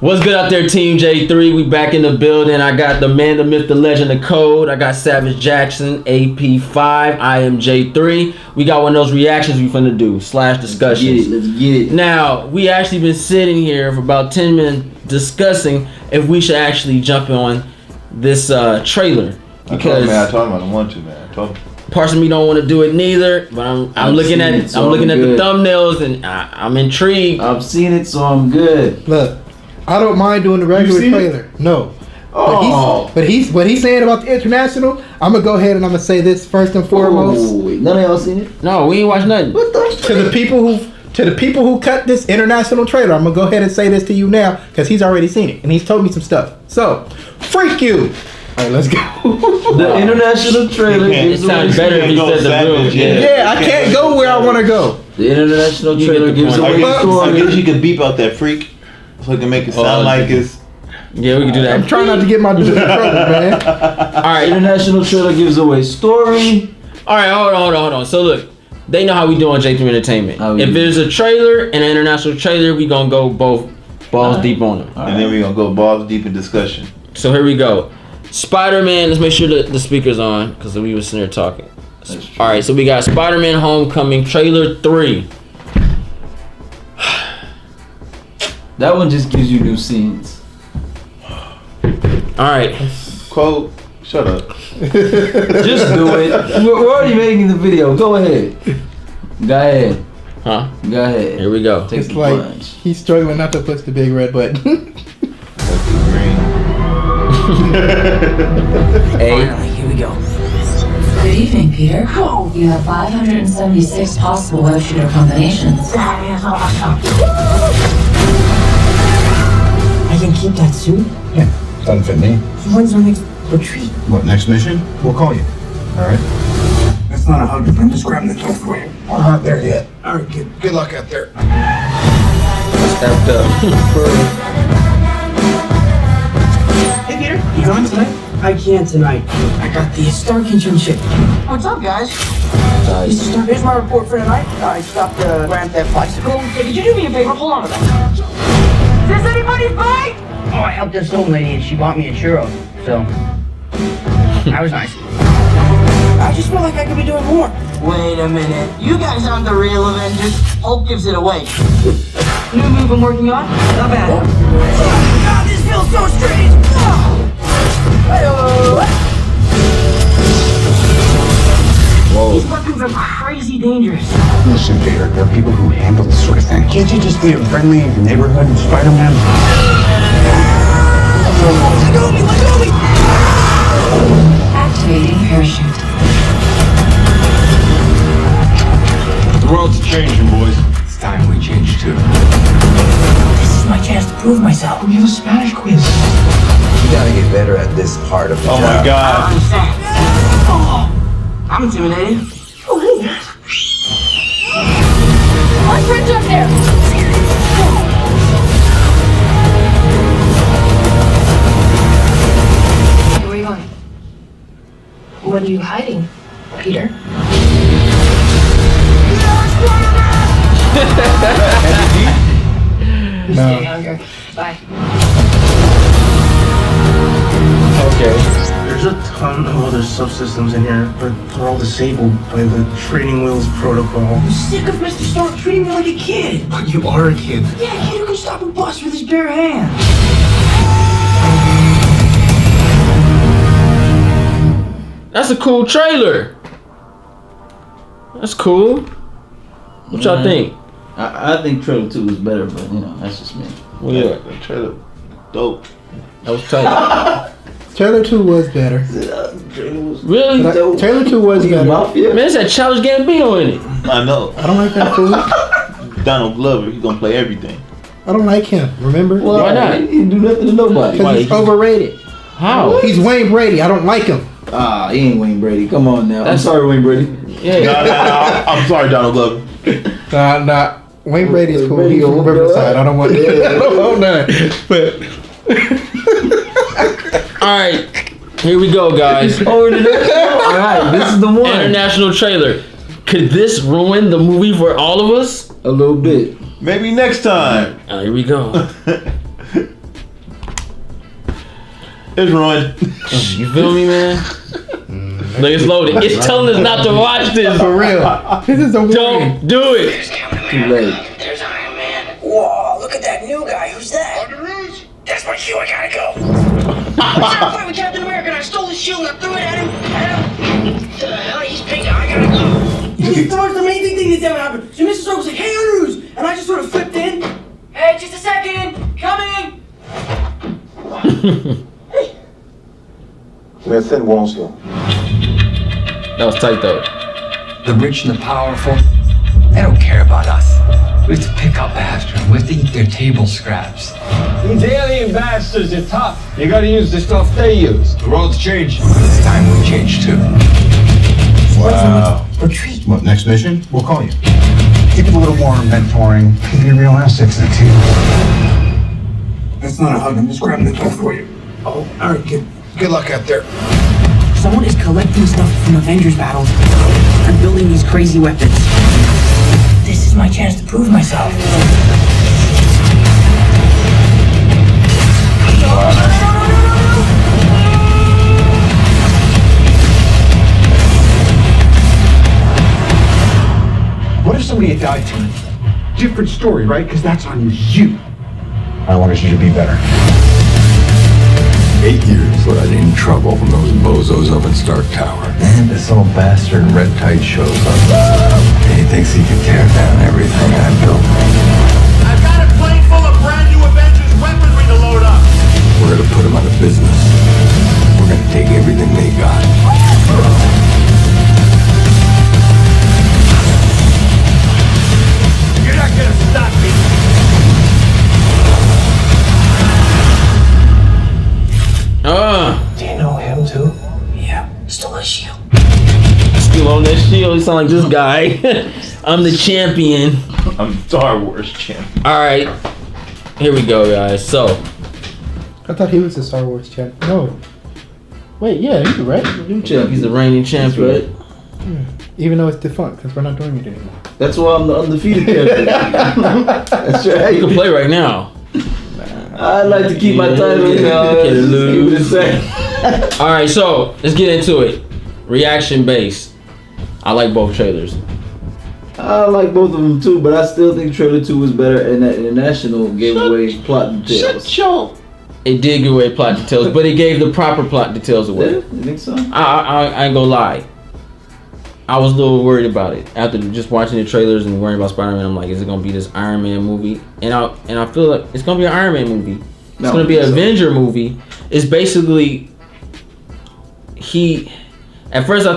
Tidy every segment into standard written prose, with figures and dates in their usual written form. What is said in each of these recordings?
What's good out there, Team J3? We back in the building. I got the man, the myth, the legend, the code. I got Savage Jackson, AP5. I am J3. We got one of those reactions we finna do, / discussions. Let's get it. Now, we actually been sitting here for about 10 minutes discussing if we should actually jump on this trailer. Because I told him I don't want to, man. I told him. parts of me don't want to do it neither, but I'm looking at it, I'm looking at the thumbnails and I'm intrigued. I've seen it, so I'm good. Look, I don't mind doing the regular trailer. No. Oh. But he's what he's saying about the international. I'm gonna go ahead and I'm gonna say this first and foremost. Oh, wait. None of y'all seen it? No, we ain't watched nothing. What the? To the people who cut this international trailer, I'm gonna go ahead and say this to you now because he's already seen it and he's told me some stuff. So, freak you. All right, let's go. The international trailer It sounds better if he said the room. Yeah, I can't go where I want to go. The international You trailer get the gives point. away the I story. guess you could beep out that freak so it can make it sound like it's. Yeah, we can do that. I'm trying not to get my dude in trouble, man. Alright, International trailer gives away story. alright, hold on. So look, they know how we do on J3 Entertainment. How we If do. there's a trailer and an international trailer, we gonna go both balls deep on them. And then we're gonna go balls deep in discussion. So here we go. Spider-Man, let's make sure that the speaker's on because we was sitting there talking. Alright, so we got Spider-Man Homecoming trailer 3. That one just gives you new scenes. Alright. Quote, shut up. Just do it. We're already making the video. Go ahead. Go ahead. Huh? Go ahead. Here we go. Take It's the like plunge. he's struggling not to push the big red button. Finally, here we go. Good evening, Peter. You have 576 possible web shooter combinations. I can keep that suit? Yeah, doesn't fit me. When's our next retreat? What, next mission? We'll call you. All right? That's not a hug. I'm just grabbing the door for you. We're not there yet. All right, kid. Good luck out there. Stepped up. Hey, Peter. You coming tonight? I can't tonight. I got the Stark internship. What's up, guys? Mr. Stark, here's my report for tonight. I stopped the Grand Theft Bicycle. Hey, could you do me a favor? Hold on a minute. Is this anybody's bike? Oh, I helped this old lady and she bought me a churro. So, that was nice. I just feel like I could be doing more. Wait a minute. You guys aren't the real Avengers. Hulk gives it away. New move I'm working on? Not bad. Oh, God, this feels so strange. Whoa. These weapons are crazy dangerous. Listen, Peter, there are people who handle this sort of thing. Can't you just be a friendly neighborhood Spider-Man? Let go of me! Let go of me! Activating parachute. The world's changing, boys. It's time we change too. This is my chance to prove myself. We have a Spanish quiz. You gotta get better at this part of the Oh job. my god. Oh, I'm intimidated. Oh, hey. My friend's up there. Where are you going? What are you hiding, Peter? No. Stay younger. Bye. Okay. There's a ton of other subsystems in here, but they're all disabled by the training wheels protocol. I'm sick of Mr. Stark treating me like a kid. But you are a kid. Yeah, a kid who can stop a bus with his bare hands. That's a cool trailer. That's cool. What y'all think? I think trailer 2 was better, but you know, that's just me. Well, yeah, That trailer, dope. that was tight. Trailer 2 was better. Really? But Trailer 2 was better. Mafia? Man, it's that Childish Gambino in it. I know. I don't like that fool. Donald Glover, he gonna play everything. I don't like him. Remember? Well, Why not? He didn't do nothing to nobody. Because he's overrated. How? He's Wayne Brady. I don't like him. Ah, he ain't Wayne Brady. Come on now. I'm That's- sorry, Wayne Brady. Yeah. Nah, I'm sorry, Donald Glover. Nah. Wayne Brady is cool. Brady He's from gonna whoop your Riverside. ass. I don't want I don't want none. But Alright. Here we go, guys. Oh, alright, this is the one. International trailer. Could this ruin the movie for all of us? A little bit. Maybe next time. Here we go. It's ruined. You feel me, man? Look, it's loaded. It's telling us not to watch this. For real. This is a warning. Don't do it. Too late. There's Iron Man. Whoa, look at that new guy. Who's that? That's my cue. I gotta go. I was in a fight with Captain America and I stole his shield and I threw it at him. He's pink. I gotta go. This is the most amazing thing that's ever happened. So Mr. Stark was like, hey, Andrews. And I just sort of flipped in. Hey, just a second. Coming. We have thin walls here. That was tight though. The rich and the powerful, they don't care about us. We have to pick up after them. We have to eat their table scraps. These alien bastards are tough. You gotta use the stuff they use. The world's changing. It's time we change too. Wow. Retreat. What, next mission? We'll call you. Keep it a little warm, mentoring. Be real assets in the team. That's not a hug. I'm just grabbing the door for you. Oh, all right, kid. Good luck out there. Someone is collecting stuff from Avengers battles and building these crazy weapons. This is my chance to prove myself. What if somebody had died tonight? Different story, right? Because that's on you. I wanted you to be better. 8 years led in trouble from those bozos up in Stark Tower. And this old bastard in red tight shows up. And he thinks he can tear down everything I built. I've got a plane full of brand new Avengers weaponry to load up. We're gonna put them out of business. We're gonna take everything they got. You're not gonna stop me. Do you know him too? Yeah, stole his shield. Still on that shield. You sound like this guy. I'm the champion. I'm Star Wars champion. All right, here we go, guys. So, I thought he was the Star Wars champ. No. Wait, yeah, he's right. he's the reigning champ, right? Even though it's defunct, because we're not doing it anymore. That's why I'm the undefeated character. That's right. You can play right now. I like to keep my title, you know. Can't lose. Keep it the same. All right, so let's get into it. Reaction based. I like both trailers. I like both of them too, but I still think trailer 2 was better, and that international gave away plot details. It did give away plot details, but it gave the proper plot details away. Yeah, you think so? I ain't gonna lie. I was a little worried about it after just watching the trailers and worrying about Spider-Man. I'm like, is it gonna be this Iron Man movie? And I feel like it's gonna be an Iron Man movie. It's gonna be an Avenger movie. It's basically at first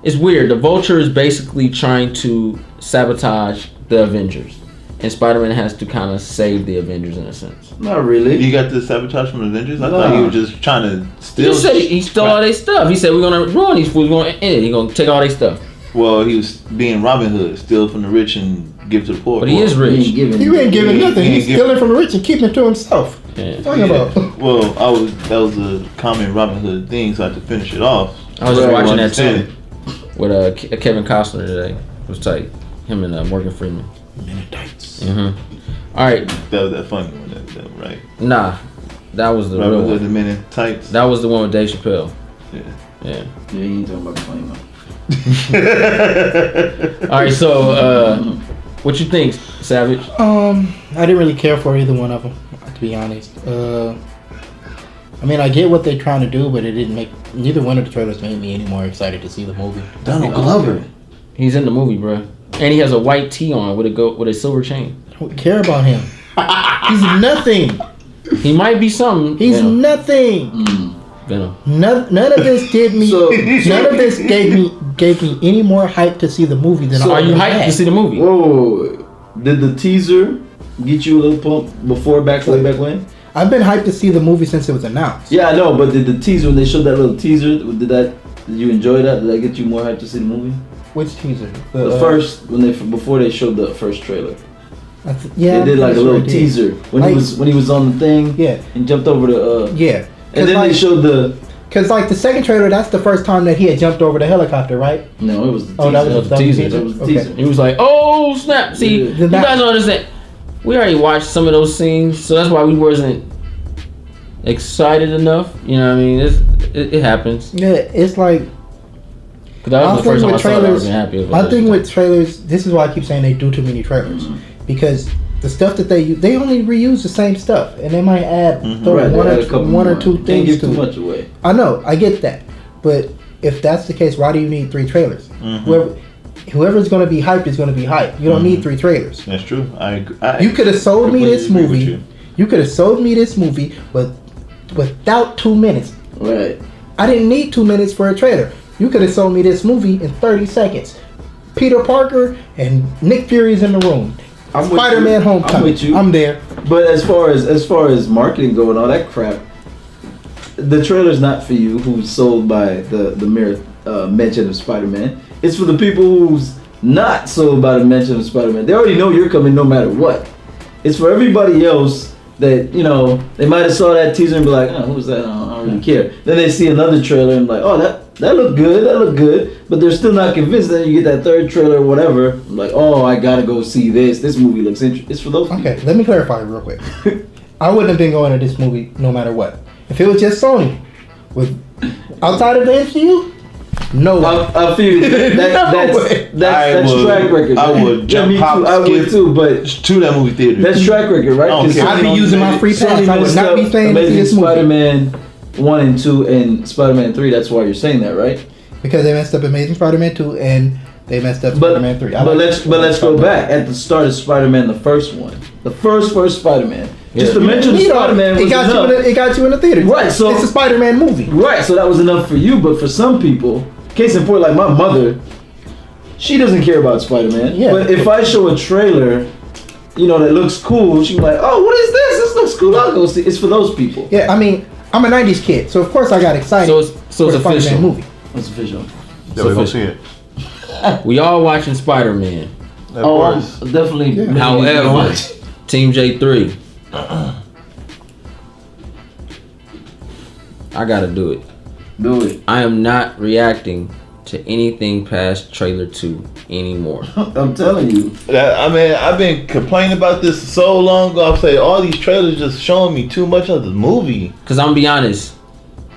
it's weird. The Vulture is basically trying to sabotage the Avengers, and Spider-Man has to kind of save the Avengers in a sense. Not really. You got the sabotage from Avengers? I thought he was just trying to steal. He said he stole all their stuff. He said we're gonna ruin these fools. We're gonna end it. He's gonna take all their stuff. Well, he was being Robin Hood, steal from the rich and give to the poor. But he is rich. He ain't He ain't giving nothing. he He's ain't stealing from the rich and keeping it to himself. Yeah. What are you talking about? Well, that was a common Robin Hood thing, so I had to finish it off. I was just Right, watching I that too understand with Kevin Costner today. It was tight. Him and Morgan Freeman. All right, That was that funny one, that right? nah, that was the Robin real Hood, one. the Men in Tights. That was the one with Dave Chappelle. Yeah. Yeah. Yeah, you ain't talking about the funny one. All right, so what you think, Savage? I didn't really care for either one of them, to be honest. I mean, I get what they're trying to do, but it didn't make neither one of the trailers made me any more excited to see the movie. Donald Glover. He's in the movie, bro, and he has a white tee on with a silver chain. I don't care about him. He's nothing. He might be something. He's Venom. nothing. Venom. None of this did me. So- none of this gave me any more hype to see the movie than I Are you already hyped had. to see the movie? Whoa, did the teaser get you a little pump before way back when? I've been hyped to see the movie since it was announced. Yeah, I know, but did the teaser, when they showed that little teaser, did you enjoy that? Did that get you more hyped to see the movie? Which teaser? The first, before they showed the first trailer. Yeah, They did like a little did. teaser when he was on the thing. Yeah. And jumped over the Yeah. and then they showed the Cause like the second trailer, that's the first time that he had jumped over the helicopter, right? No, it was the teaser. Oh, that was the teaser. That was the Okay. teaser. He was like, "Oh snap!" See, Yeah. you guys don't understand. We already watched some of those scenes, so that's why we wasn't excited enough. You know what I mean? It happens. Yeah, it's like. Cause that was the first time I saw it, I wasn't happy with it. My thing with trailers, this is why I keep saying they do too many trailers, because the stuff that they use, they only reuse the same stuff, and they might add one or two Can't things give to too it. much away. I know, I get that, but if that's the case, why do you need 3 trailers? Whoever's going to be hyped is going to be hyped. You don't need 3 trailers. That's true. You could have sold me this completely agree movie. with You could have sold me this movie, but without 2 minutes. Right. I didn't need 2 minutes for a trailer. You could have sold me this movie in 30 seconds. Peter Parker and Nick Fury's in the room. I'm with Spider-Man you. Homecoming. I'm with you. I'm there. But as far as marketing go and all that crap, the trailer's not for you who's sold by the mere mention of Spider-Man. It's for the people who's not sold by the mention of Spider-Man. They already know you're coming no matter what. It's for everybody else that, you know, they might have saw that teaser and be like, oh, who's that? I don't really care. Then they see another trailer and like, oh, that looked good. But they're still not convinced. Then you get that third trailer or whatever. Like, oh, I gotta go see this. This movie looks interesting. It's for those people. Okay, let me clarify real quick. I wouldn't have been going to this movie no matter what. If it was just Sony, with outside of the MCU, no way. I feel that's track record. I would jump, me hop, too. I would skip too, but to that movie theater. that's track record, right? I don't care. I'd be using my free pass. I would not be saying to see Amazing this movie. Spider-Man 1 and 2 and Spider-Man 3. That's why you're saying that, right? Because they messed up Amazing Spider-Man 2 and they messed up Spider-Man 3. But let's go back at the start of Spider-Man, the first one, the first Spider-Man. Just to mention Spider-Man was enough. It got you in the theater. Right, so it's a Spider-Man movie. Right, so that was enough for you. But for some people, case in point, like my mother, she doesn't care about Spider-Man. Yeah. But if I show a trailer, you know, that looks cool, she's like, "Oh, what is this? This looks cool. I'll go see." It's for those people. Yeah, I mean, I'm a '90s kid, so of course I got excited. So it's for the Spider-Man official. movie. It's official. Yeah, we're gonna see it. We all watching Spider-Man. Oh, I'm definitely. Yeah. However, Team J3, I gotta do it. Do it. I am not reacting to anything past trailer 2 anymore. I'm telling you. I mean, I've been complaining about this so long ago. I'm saying all these trailers just showing me too much of the movie. Cause I'm gonna be honest,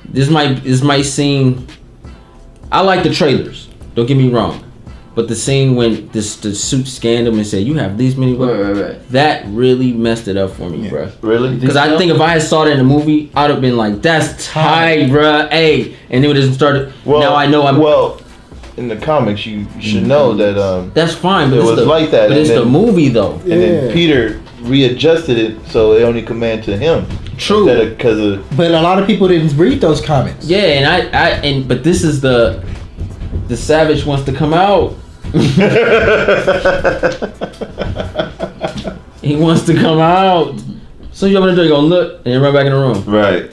this might seem. I like the trailers. Don't get me wrong, but the scene when the suit scanned him and said, "You have these many," Right. that really messed it up for me, bruh. Really? Because I think if I had saw that in the movie, I'd have been like, "That's tight, bruh." Hey, and it would have started. Now I know I'm. Well, in the comics, you should know that. That's fine, but it it's was the, like that, But and it's the then- movie though. And then Peter readjusted it so it only command to him. True. Because of But a lot of people didn't read those comments. Yeah, but this is the Savage wants to come out. He wants to come out. So you open the door, you gonna look, and then run back in the room. Right.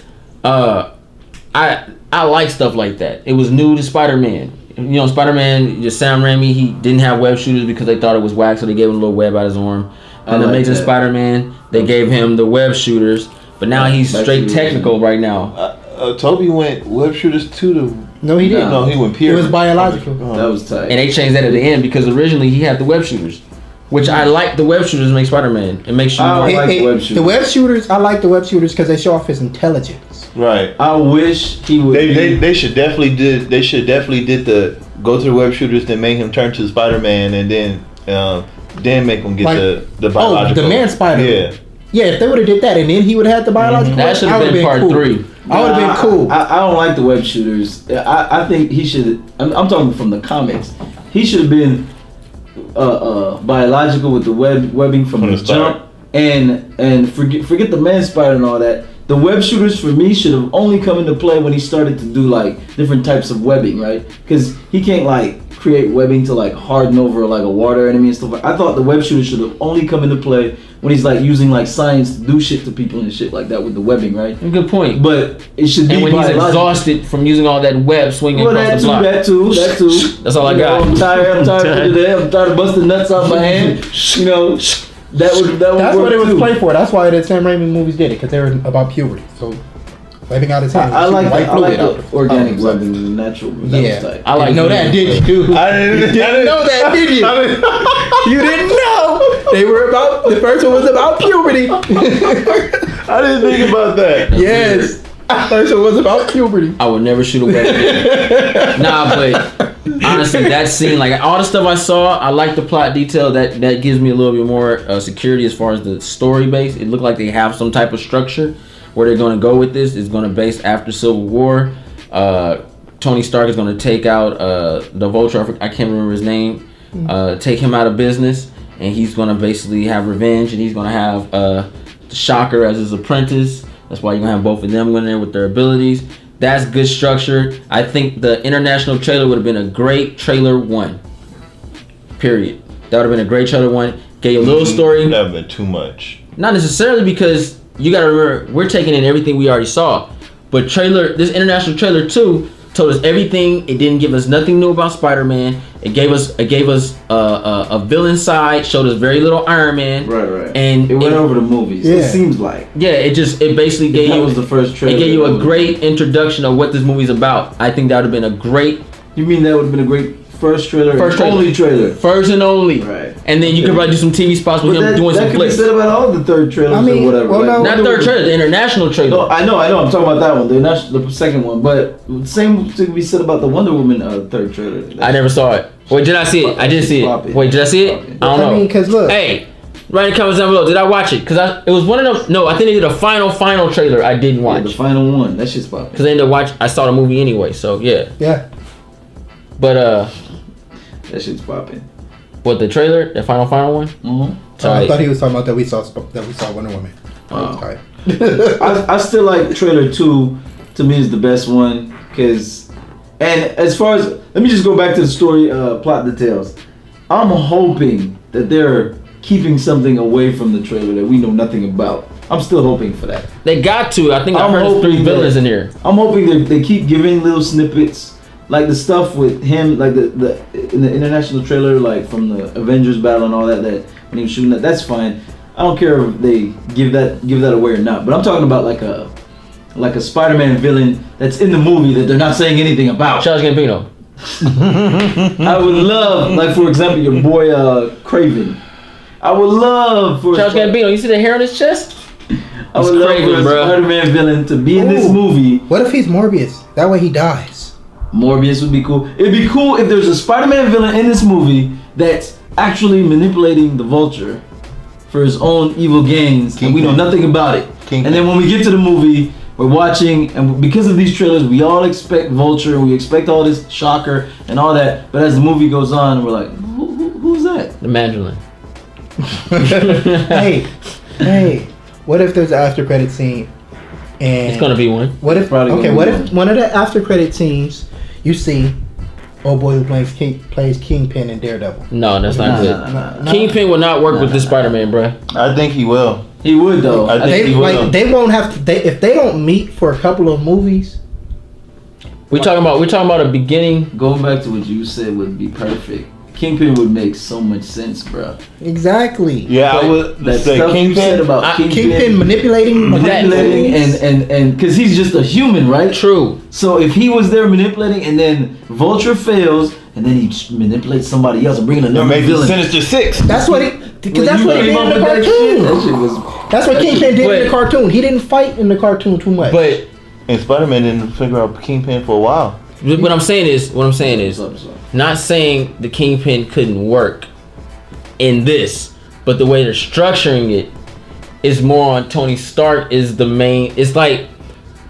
I like stuff like that. It was new to Spider-Man. You know, Spider-Man, just Sam Raimi, he didn't have web shooters because they thought it was whack, so they gave him a little web out his arm. And like Amazing that. Spider-Man, they gave him the web shooters, but now he's straight technical right now. Toby went web shooters to the. No, he didn't. No, he went It Peter. was biological. That was tight. And they changed that at the end because originally he had the web shooters, which I like the web shooters to make Spider-Man. It makes you. I like web shooters. The web shooters, I like the web shooters because they show off his intelligence. Right. I wish he would. They should definitely did the go to the web shooters that made him turn to Spider-Man and then make him get Like, the biological. the man Spider. Yeah. Yeah, if they would have did that and then he would have had the biological. That should have I would've been part cool. 3. I would have been cool. I don't like the web shooters. I think he should. I'm talking from the comics. He should have been biological with the webbing from the start. jump, and forget the man spider and all that. The web shooters for me should have only come into play when he started to do like different types of webbing, right? Because he can't like create webbing to like harden over like a water enemy and stuff. I thought the web shooters should have only come into play when he's like using like science to do shit to people and shit like that with the webbing, right? Good point. But it should be And when he's biological. exhausted from using all that web swinging Well, across that the block. too. That's all I got. I'm tired of today. I'm tired of busting nuts out my hand. You know, that would That's work what it was too. played for. That's why the Sam Raimi movies did it, because they were about puberty. So, webbing out his hand. I like white fluid the out. organic Oh, webbing, the natural. That Yeah. was tight. I like You know that, did you? I didn't know that, did you? You didn't know. They were about, the first one was about puberty. I didn't think about that. Yes. I thought it was about puberty. I would never shoot a weapon. Nah, but honestly, that scene, like all the stuff I saw, I like the plot detail. That gives me a little bit more security as far as the story base. It looked like they have some type of structure where they're going to go with this. It's going to base after Civil War. Tony Stark is going to take out the Vulture. I can't remember his name. Take him out of business, and he's going to basically have revenge, and he's going to have the Shocker as his apprentice. That's why you're going to have both of them in there with their abilities. That's good structure. I think the international trailer would have been a great trailer 1. Period. That would have been a great trailer 1. Gave you a little story. That would have been too much. Not necessarily, because you got to remember, we're taking in everything we already saw. But this international trailer 2 told us everything. It didn't give us nothing new about Spider-Man. It gave us a villain side. Showed us very little Iron Man. Right. And it went over the movies. Yeah. It seems like. Yeah, it basically gave That you was the first trailer. It gave you a great introduction of what this movie's about. I think that would have been a great. You mean that would have been a great first trailer? Only trailer. First and only. Right. And then you could probably do some TV spots with him doing some flips. That could be said about all the third trailers or whatever. Well, no, Not third trailer, the international trailer. No, I know. I'm talking about that one. The second one. But same to be said about the Wonder Woman third trailer. I never saw it. Wait, did I see it? I did see it. Wait, did I see it? I don't know. I mean, because look. Hey, write in the comments down below. Did I watch it? Because it was one of them. No, I think they did a final trailer I didn't watch. Yeah, the final one. That shit's popping. Because I ended up watching. I saw the movie anyway, so yeah. Yeah. But that shit's popping. What, the trailer? The final one? Mm-hmm. I thought he was talking about that we saw Wonder Woman. Wow. I still like trailer 2. To me, is the best one because, and as far as let me just go back to the story plot details. I'm hoping that they're keeping something away from the trailer that we know nothing about. I'm still hoping for that. They got to. I think I heard there's 3 villains in here. I'm hoping they keep giving little snippets, like the stuff with him, like the in the international trailer, like from the Avengers battle and all that. That when he was shooting that, that's fine. I don't care if they give that away or not. But I'm talking about like a Spider-Man villain that's in the movie that they're not saying anything about. Charles Gambino. I would love, like for example, your boy Craven. I would love for Charles Gambino. You see the hair on his chest? I would love for a Spider-Man villain to be in this movie. What if he's Morbius? That way he dies. Morbius would be cool. It'd be cool if there's a Spider-Man villain in this movie that's actually manipulating the Vulture for his own evil gains, and we know nothing about it. And then when we get to the movie, we're watching, and because of these trailers, we all expect Vulture, we expect all this Shocker and all that. But as the movie goes on, we're like, who's that? The Mandarin. Hey, what if there's an after credit scene? And it's gonna be one. What if one of the after credit scenes you see old boy who plays Kingpin in Daredevil? No, that's not good. Kingpin will not work with this Spider-Man, bro. I think he will. He would though. I think he will. Like, they won't have to. If they don't meet for a couple of movies. We're talking about a beginning. Going back to what you said would be perfect. Kingpin would make so much sense, bro. Exactly. Yeah, I would. That stuff you said about Kingpin manipulating and because he's just a human, right? True. So if he was there manipulating, and then Vulture fails, and then he manipulates somebody else and bring in another villain. Sinister Six. That's what he. Because that's what he did in the cartoon. That's what Kingpin did in the cartoon. He didn't fight in the cartoon too much. But and Spider-Man didn't figure out Kingpin for a while. What I'm saying is, not saying the Kingpin couldn't work in this, but the way they're structuring it is more on Tony Stark is the main. It's like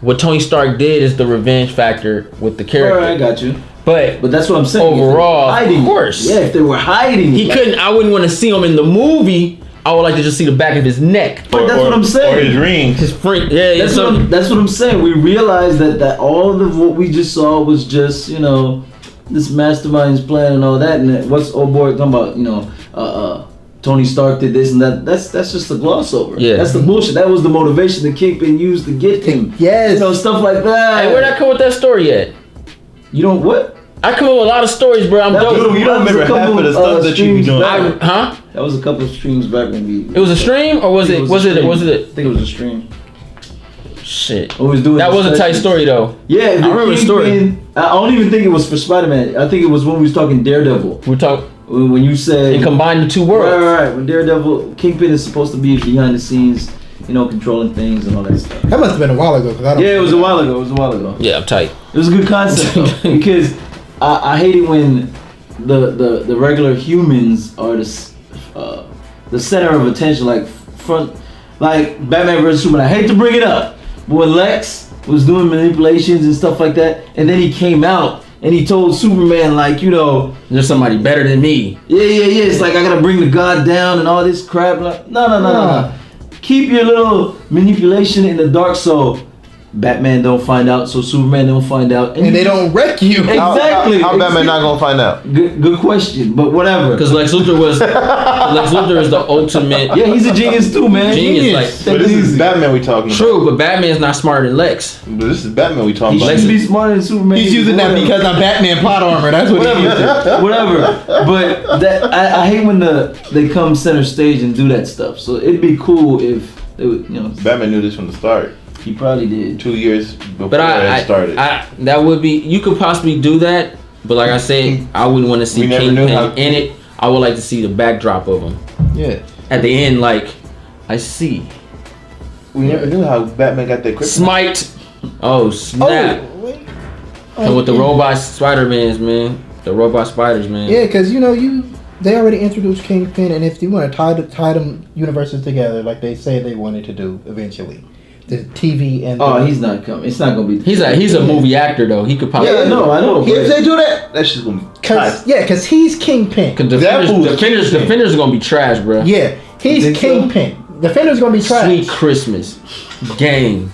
what Tony Stark did is the revenge factor with the character. Alright, I got you. But that's what I'm saying. Overall, hiding, of course. Yeah, if they were hiding, he couldn't. I wouldn't want to see him in the movie. I would like to just see the back of his neck. But that's what I'm saying. Or his ring. His ring. Yeah, that's what I'm saying. We realized that all of what we just saw was just, this mastermind's plan and all that. And what's old boy talking about? Tony Stark did this and that. That's just a gloss over. Yeah. That's the bullshit. That was the motivation the Kingpin used to get him. Yes. Stuff like that. Hey, where'd I come with that story yet? You don't what? I come up with a lot of stories, bro. I'm dope. You don't remember half of the stuff that you be doing. Huh? That was a couple of streams back when we. It was a stream, or was it? I think it was a stream. Shit. Always doing that was a tight story though. Yeah, I remember the story. I don't even think it was for Spider-Man. I think it was when we was talking Daredevil. When you said and combine the two worlds. Right. When Daredevil, Kingpin is supposed to be behind the scenes, controlling things and all that stuff. That must have been a while ago. Cause I don't Yeah, it was a while ago. Yeah, I'm tight. It was a good concept though, because I hate it when the regular humans are the center of attention, like Batman vs Superman. I hate to bring it up, but when Lex was doing manipulations and stuff like that, and then he came out and he told Superman, like, there's somebody better than me. Yeah. It's like I gotta bring the god down and all this crap. Like, no. Keep your little manipulation in the dark so Batman don't find out, so Superman don't find out, and they don't wreck you. Exactly. How Batman not gonna find out? Good question, but whatever. Because Lex Luthor is the ultimate. Yeah, he's a genius too, man. Genius. But this is Batman we talking about. True, but Batman's not smarter than Lex. But this is Batman we talking He about. should be smarter than Superman. He's using that because I'm Batman plot armor. That's what he uses. Whatever. But that I hate when they come center stage and do that stuff. So it'd be cool if they would, Batman knew this from the start. He probably did. 2 years before But it started. that would be, you could possibly do that, but like I said, I wouldn't want to see We never knew how- Kingpin in it. I would like to see the backdrop of him. Yeah. At the end, like, I see. We never knew how Batman got that kryptonite. Smite. Oh, snap. And with the robot Spider-Mans, man. The robot spiders, man. Yeah, because they already introduced Kingpin, and if you want to tie them universes together like they say they wanted to do eventually, the TV and he's not coming. It's not gonna be. He's a movie actor though. He could probably. Yeah, I know. If they do that, that's just gonna be because he's Kingpin. Defenders are gonna be trash, bro. Yeah, he's Kingpin. Defenders gonna be trash. Sweet Christmas, gang.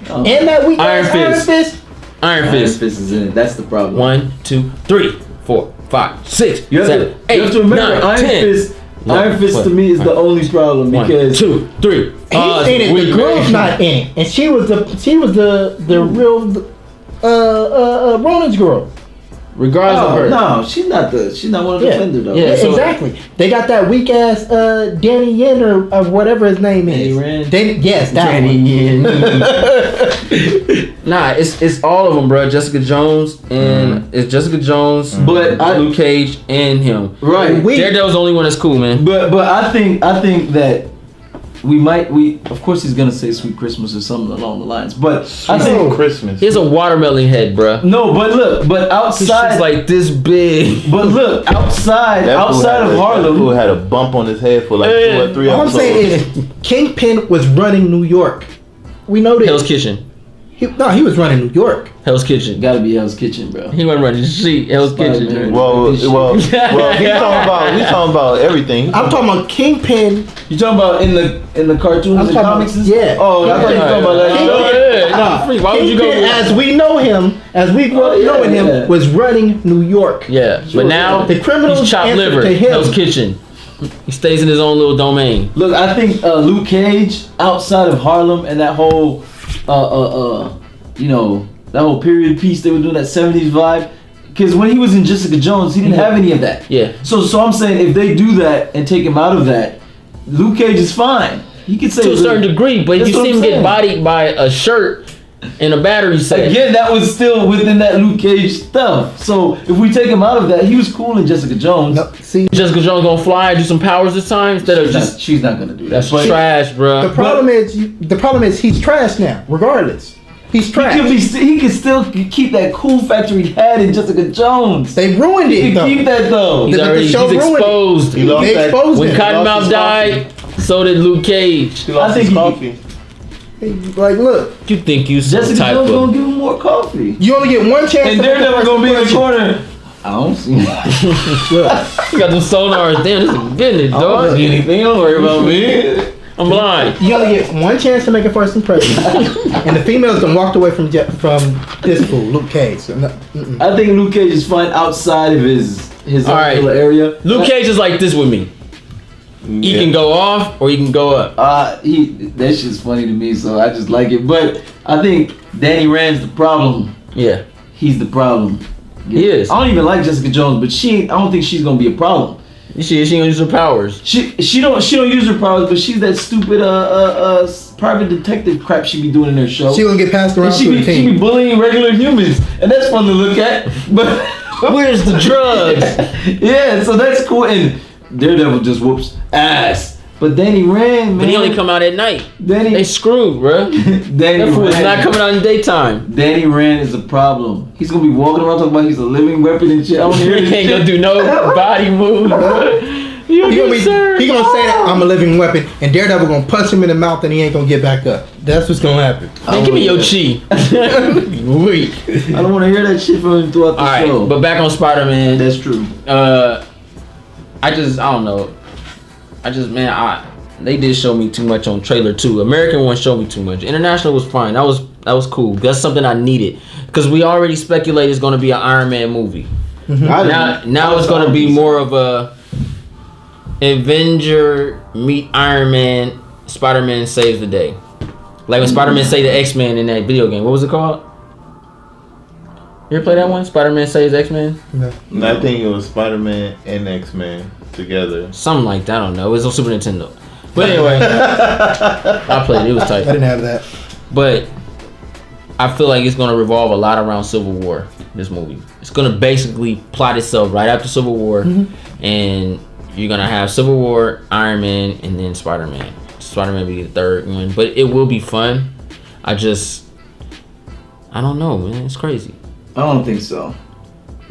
And that week, Iron Fist. Iron Fist is in it. That's the problem. 1, 2, 3, 4, 5, 6, You have 7, to 8, remember, 9, Iron 10. Fist. Iron Fist to me is the only problem because 1, 2, 3. He's in it. The girl's not in it, and she was the real Ronan's girl. Regardless of her. No, she's not one of the Defenders though. Yeah, so- exactly. They got that weak ass Danny Yen or whatever his name is. Yes, that Danny one. Yen. Nah, it's all of them, bro. Jessica Jones and it's Jessica Jones, But Luke Cage and him. Right. Daredevil's the only one that's cool, man. But I think that we of course he's gonna say Sweet Christmas or something along the lines. But I think Christmas. He has a watermelon head, bro. no. But outside She's like this big. But look, outside of Harlem, who had a bump on his head for like 2 or 3 All I'm episodes. saying is Kingpin was running New York. We know that. Hell's Kitchen. He was running New York. Hell's Kitchen. gotta be Hell's Kitchen, bro. He wasn't running shit. Hell's Kitchen. Spider-Man. man. Well, he's talking about everything. I'm talking about Kingpin. You talking about in the cartoons I'm and talking comics? about, yeah. Oh, I thought you were talking about that. Nah, why would you go? Kingpin, as we know him, as we grew up knowing him, was running New York. Yeah, but now The criminals he's chopped answer liver. to him. Hell's Kitchen. He stays in his own little domain. Look, I think Luke Cage outside of Harlem and that whole that whole period piece they were doing, that 70s vibe. Because when he was in Jessica Jones, he didn't have any of that. Yeah. So I'm saying if they do that and take him out of that, Luke Cage is fine. He could say To a certain degree, but if That's you what see I'm him get saying. bodied by a shirt and a battery set. Again, that was still within that Luke Cage stuff. So if we take him out of that, he was cool in Jessica Jones. No, see, Jessica Jones gonna fly and do some powers this time instead of just She's not gonna do that. that's But trash, bro. the problem is he's trash now. Regardless, he's trash. he could still keep that cool factor he had in Jessica Jones. They ruined He it could though. keep that though. He's the already show he's ruined it. exposed. He lost They that. exposed When him. Cottonmouth died, so did Luke Cage. He lost I think his he- coffee. Like, look, You think you some Jessica type Jones gonna of give him more coffee. you only get one chance. And to they're make a never first gonna be in the impression. corner. I don't see that. you got them sonars. Damn, this is business, dog. anything. Don't worry about me. I'm blind. You only get one chance to make a first impression, and the females done walked away from this fool, Luke Cage. So no, I think Luke Cage is fine outside of his All right. little area. Luke Cage is like this with me. He can go off or he can go up. That shit's funny to me, so I just like it. But I think Danny Rand's the problem. Yeah, He's the problem. he is. I don't even like Jessica Jones, but I don't think she's gonna be a problem. She gonna use her powers. She don't use her powers, but she's that stupid private detective crap she be doing in her show. she gonna get passed around And she to be, the she team. be bullying regular humans, and that's fun to look at. But Where's the drugs? yeah, so that's cool. And Daredevil just whoops ass. But Danny Rand, man. But he only come out at night. They Danny screwed, bro. That Danny fool is Rand. not coming out in daytime. Danny Rand is a problem. He's gonna be walking around talking about he's a living weapon and shit. I don't hear He this ain't shit. gonna do no body moves, bro. He gonna say that I'm a living weapon, and Daredevil gonna punch him in the mouth, and he ain't gonna get back up. That's what's gonna happen. Man, give me your chi. Weak. I don't want to hear that shit from him throughout the All show. right, but back on Spider-Man. That's true. I don't know. They did show me too much on trailer 2. American one showed me too much. International was fine. That was cool. That's something I needed because we already speculated it's going to be an Iron Man movie. Now it's going to be more of a Avenger meet Iron Man. Spider-Man saves the day. Like when Spider-Man saved the X-Men in that video game. What was it called? You ever play that one? Spider-Man saves X-Men? No. I think it was Spider-Man and X-Men together. Something like that. I don't know. It was on Super Nintendo. But anyway, I played it. It was tight. I didn't have that. But I feel like it's going to revolve a lot around Civil War, this movie. It's going to basically plot itself right after Civil War. And you're going to have Civil War, Iron Man, and then Spider-Man. Spider-Man will be the third one. But it will be fun. I don't know, man. It's crazy. I don't think so.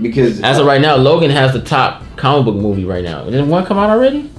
Because as of right now, Logan has the top comic book movie right now. Didn't one come out already?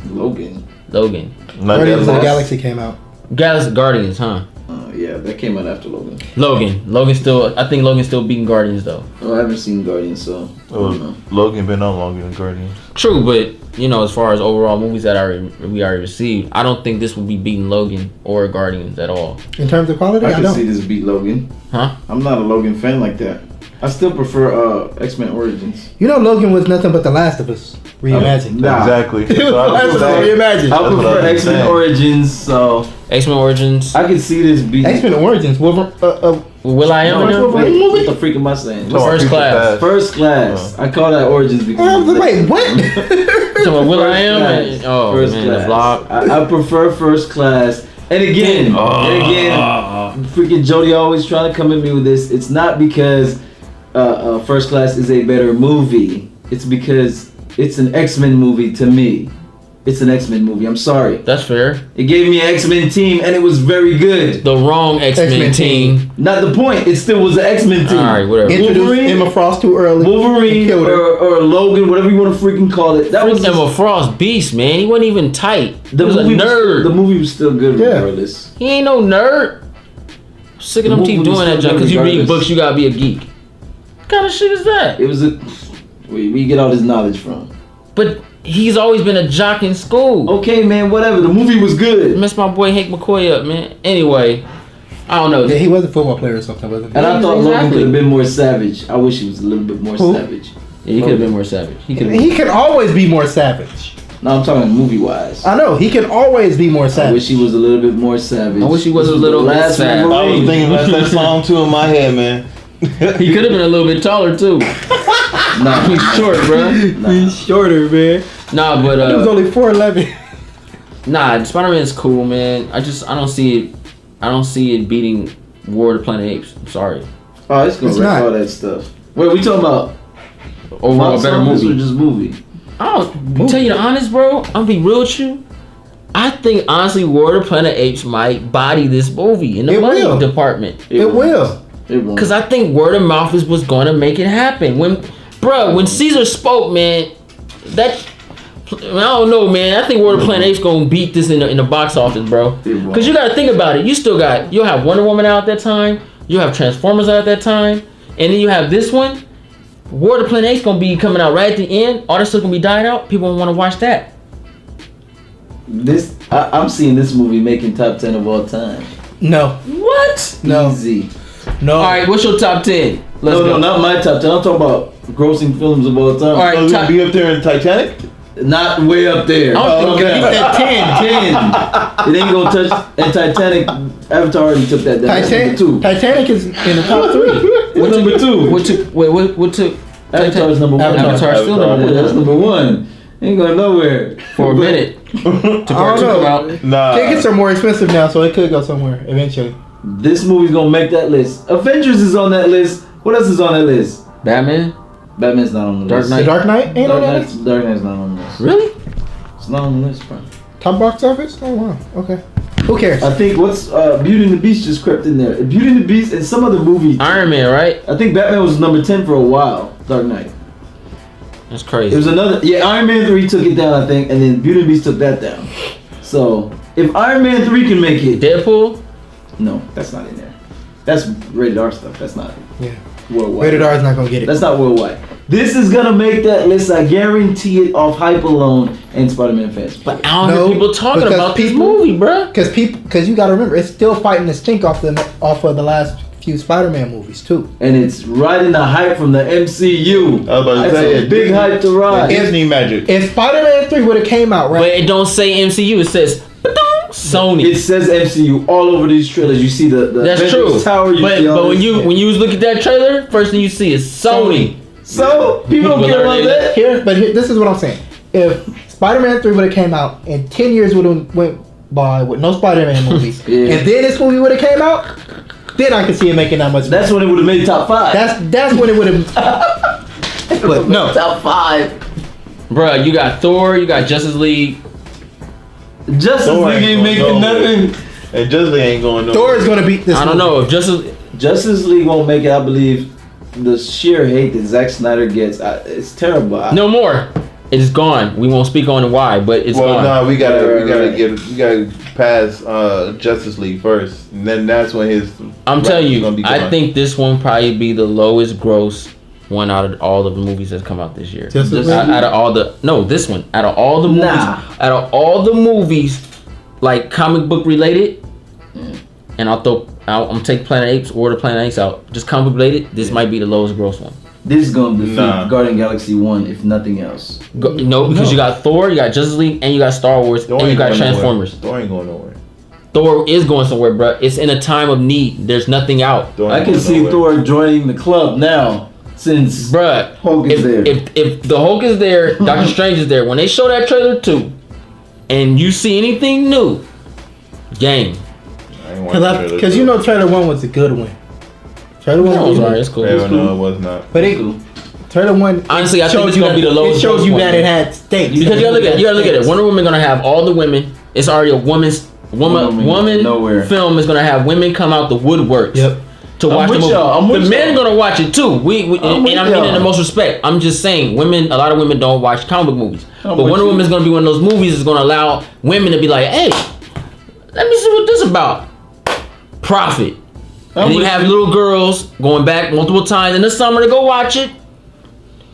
Logan. Guardians of the Galaxy came out. Guardians, huh? Yeah, that came out after Logan. I think Logan's still beating Guardians though. Oh, I haven't seen Guardians, so Logan been on longer than Guardians. True, but as far as overall movies that we already received, I don't think this will be beating Logan or Guardians at all. In terms of quality, I I can don't. see this beat Logan. Huh? I'm not a Logan fan like that. I still prefer X-Men Origins. Logan was nothing but The Last of Us reimagined. Nah. Exactly. It was The Last of Us reimagined. I prefer X-Men Origins, so X-Men Origins. I can see this beat. X-Men Origins. Will I am? What the freak am I saying? First Class. First Class. I call that Origins because. Wait, what? So Will I am? First Class. I prefer First Class. And again, freaking Jody always trying to come at me with this. It's not because First Class is a better movie. It's because it's an X-Men movie to me. It's an X-Men movie. I'm sorry. That's fair. It gave me an X-Men team, and it was very good. The wrong X-Men team. Not the point. It still was an X-Men team. All right, whatever. Introduced Emma Frost too early. Wolverine or Logan, whatever you want to freaking call it. That was Emma Frost beast, man. He wasn't even tight. He the was a movie. nerd. The movie was still good regardless. He ain't no nerd. I'm sick of them movie keep was doing that, still John. Because you read regardless. books, you gotta be a geek. What kind of shit is that? It was where you get all this knowledge from. But he's always been a jock in school. Okay, man, whatever. The movie was good. Messed my boy Hank McCoy up, man. Anyway, I don't know. Yeah, he was a football player or something, wasn't he? And I thought Logan Exactly. could have been more savage. I wish he was a little bit more savage. Yeah, he could have been more savage. He can always be more savage. No, I'm talking movie wise. I know he can always be more I savage. wish he was a little bit more savage. I wish he was a little the bit last savage. I was thinking about that song too in my head, man. He could have been a little bit taller too. Nah, He's short, bro. He's shorter, man. Nah, but He was only 4'11". Nah, Spider-Man's cool, man. I don't see it beating War of the Planet of the Apes. I'm sorry. Oh, it's gonna It's wreck not. all that stuff. Wait, we talking about Overall, box better office movie. or just movie? I don't tell you the honest, bro. I'm gonna be real with you. I think honestly, War of the Planet of the Apes might body this movie in the It money will. department. It will. It won't. Cause I think word of mouth is what's gonna make it happen. When Caesar spoke, man, I don't know, man. I think War of the Planet of the Apes gonna beat this in the box office, bro. It won't. Cause you gotta think about it. You'll have Wonder Woman out at that time. You'll have Transformers out at that time, and then you have this one. War of the Planet of the Apes gonna be coming out right at the end. All this stuff gonna be dying out. People won't want to watch that. I'm seeing this movie making top 10 of all time. No. What? No. Easy. No. All right, what's your top 10? Let's go. No, not my top 10. I'm talking about grossing films of all time. All right, So top, be up there in Titanic? Not way up there. I don't think okay. he said 10. It ain't gonna touch. And Titanic, Avatar already took that down. That's number 2. Titanic is in the top 3. What's number 2? what took? Avatar's number 1. Avatar's still number 1. That's number 1. Ain't going nowhere. For a minute. To I part don't 2 know. come out. Nah. Tickets are more expensive now, so it could go somewhere eventually. This movie's gonna make that list. Avengers is on that list. What else is on that list? Batman? Batman's not on the Dark list. Knight. The Dark Knight ain't on that list. Dark Knight's not on the list. Really? It's not on the list, bro. Top box office? Oh wow. Okay. Who cares? I think what's Beauty and the Beast just crept in there. Beauty and the Beast and some other movies. Iron Man, right? I think Batman was number 10 for a while. Dark Knight. That's It crazy. was another. Yeah, Iron Man 3 took it down, I think, and then Beauty and the Beast took that down. So if Iron Man 3 can make it, Deadpool. no, that's not in there. That's rated R stuff. That's not Yeah. worldwide. Rated R is not gonna get it. That's not worldwide. This is gonna make that list. I guarantee it. Off hype alone and Spider-Man fans. But I don't No, hear people talking because about this people- movie, bruh. Because you got to remember, it's still fighting the stink off of the last few Spider-Man movies too. And it's riding the hype from the MCU. I was about to That's say, a it's big Disney- hype to ride. Disney magic. If Spider-Man 3 would have came out But right, it don't say MCU. It says Sony. It says MCU all over these trailers. You see the That's Avengers true. Tower. You But see all but when this- you look at that trailer, first thing you see is Sony. so people don't People care learn about that. that. this is what I'm saying. If Spider-Man 3 would have came out and 10 years would have went by with no Spider-Man movies, Yeah. and then this movie would have came out, then I could see it making that much. That's when it would have made top 5. That's when it would have. But no, top 5. Bruh, you got Thor, you got Justice League. Justice Thor League ain't ain't making going nothing. And Justice League ain't going nowhere. Thor is gonna beat this. I don't know if Justice. Justice League won't make it. I believe the sheer hate that Zack Snyder gets, it's terrible. No more. It's gone. We won't speak on why, but it's Well, gone. no, we gotta Right. we gotta pass Justice League first, and then that's when his. I'm telling you, gonna be I gone. think this one probably be the lowest gross one out of all of the movies that come out this year. Justice Out of all the this one out of all the movies, Nah. out of all the movies, like comic book related, and I'm take Planet Apes or the Planet Apes out. Just comic book related, this might be the lowest gross one. This is gonna defeat Nah. Guardian Galaxy 1 if nothing else. No, because you got Thor, you got Justice League, and you got Star Wars, Thor and you ain't got going Transformers. Nowhere. Thor ain't going nowhere. Thor is going somewhere, bro. It's in a time of need. There's nothing out. Thor I ain't can going see nowhere. Thor joining the club now since Bruh, Hulk is there. if the Hulk is there, Doctor Strange is there. When they show that trailer too, and you see anything new, game. I ain't watching trailers, Because you know trailer 1 was a good one. Trailer 1 That was was good. alright. It's cool. Hell no, it was not. But trailer 1 Honestly, I think showed it's you gonna that- be the lowest It showed gross you one, that man. it had stakes. Because you gotta look at it. Wonder Woman gonna have all the women. It's already a woman nowhere. film is gonna have women come out the woodworks. Yep. To I'm watch the with movie. y'all. I'm The with men y'all. gonna watch it too. And with I'm meaning y'all. in the most respect. I'm just saying, women. A lot of women don't watch comic book movies, I'm but with Wonder you. Woman's gonna be one of those movies that's gonna allow women to be like, "Hey, let me see what this about." Profit. And you with have you. little girls going back multiple times in the summer to go watch it.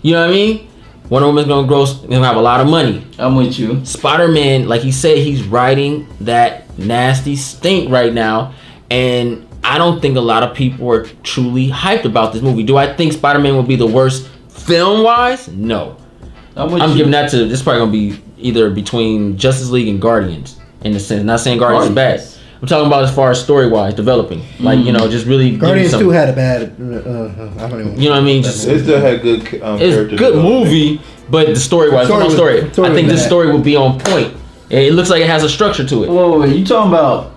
You know what I mean? Wonder Woman's gonna have a lot of money. I'm with you. Spider-Man, like he said, he's riding that nasty stink right now, and I don't think a lot of people are truly hyped about this movie. Do I think Spider-Man will be the worst film-wise? No. I'm with I'm you. giving that to. This is probably gonna be either between Justice League and Guardians in the sense. Not saying Guardians is bad. I'm talking about as far as story-wise, developing. Like just really. give me Guardians some, 2 had a bad. I don't even. You know what I mean? Just, It still had good. it's character good development. movie, but the story-wise, Story was- story. story I think was this bad. story will be on point. It looks like it has a structure to it. Whoa, you talking about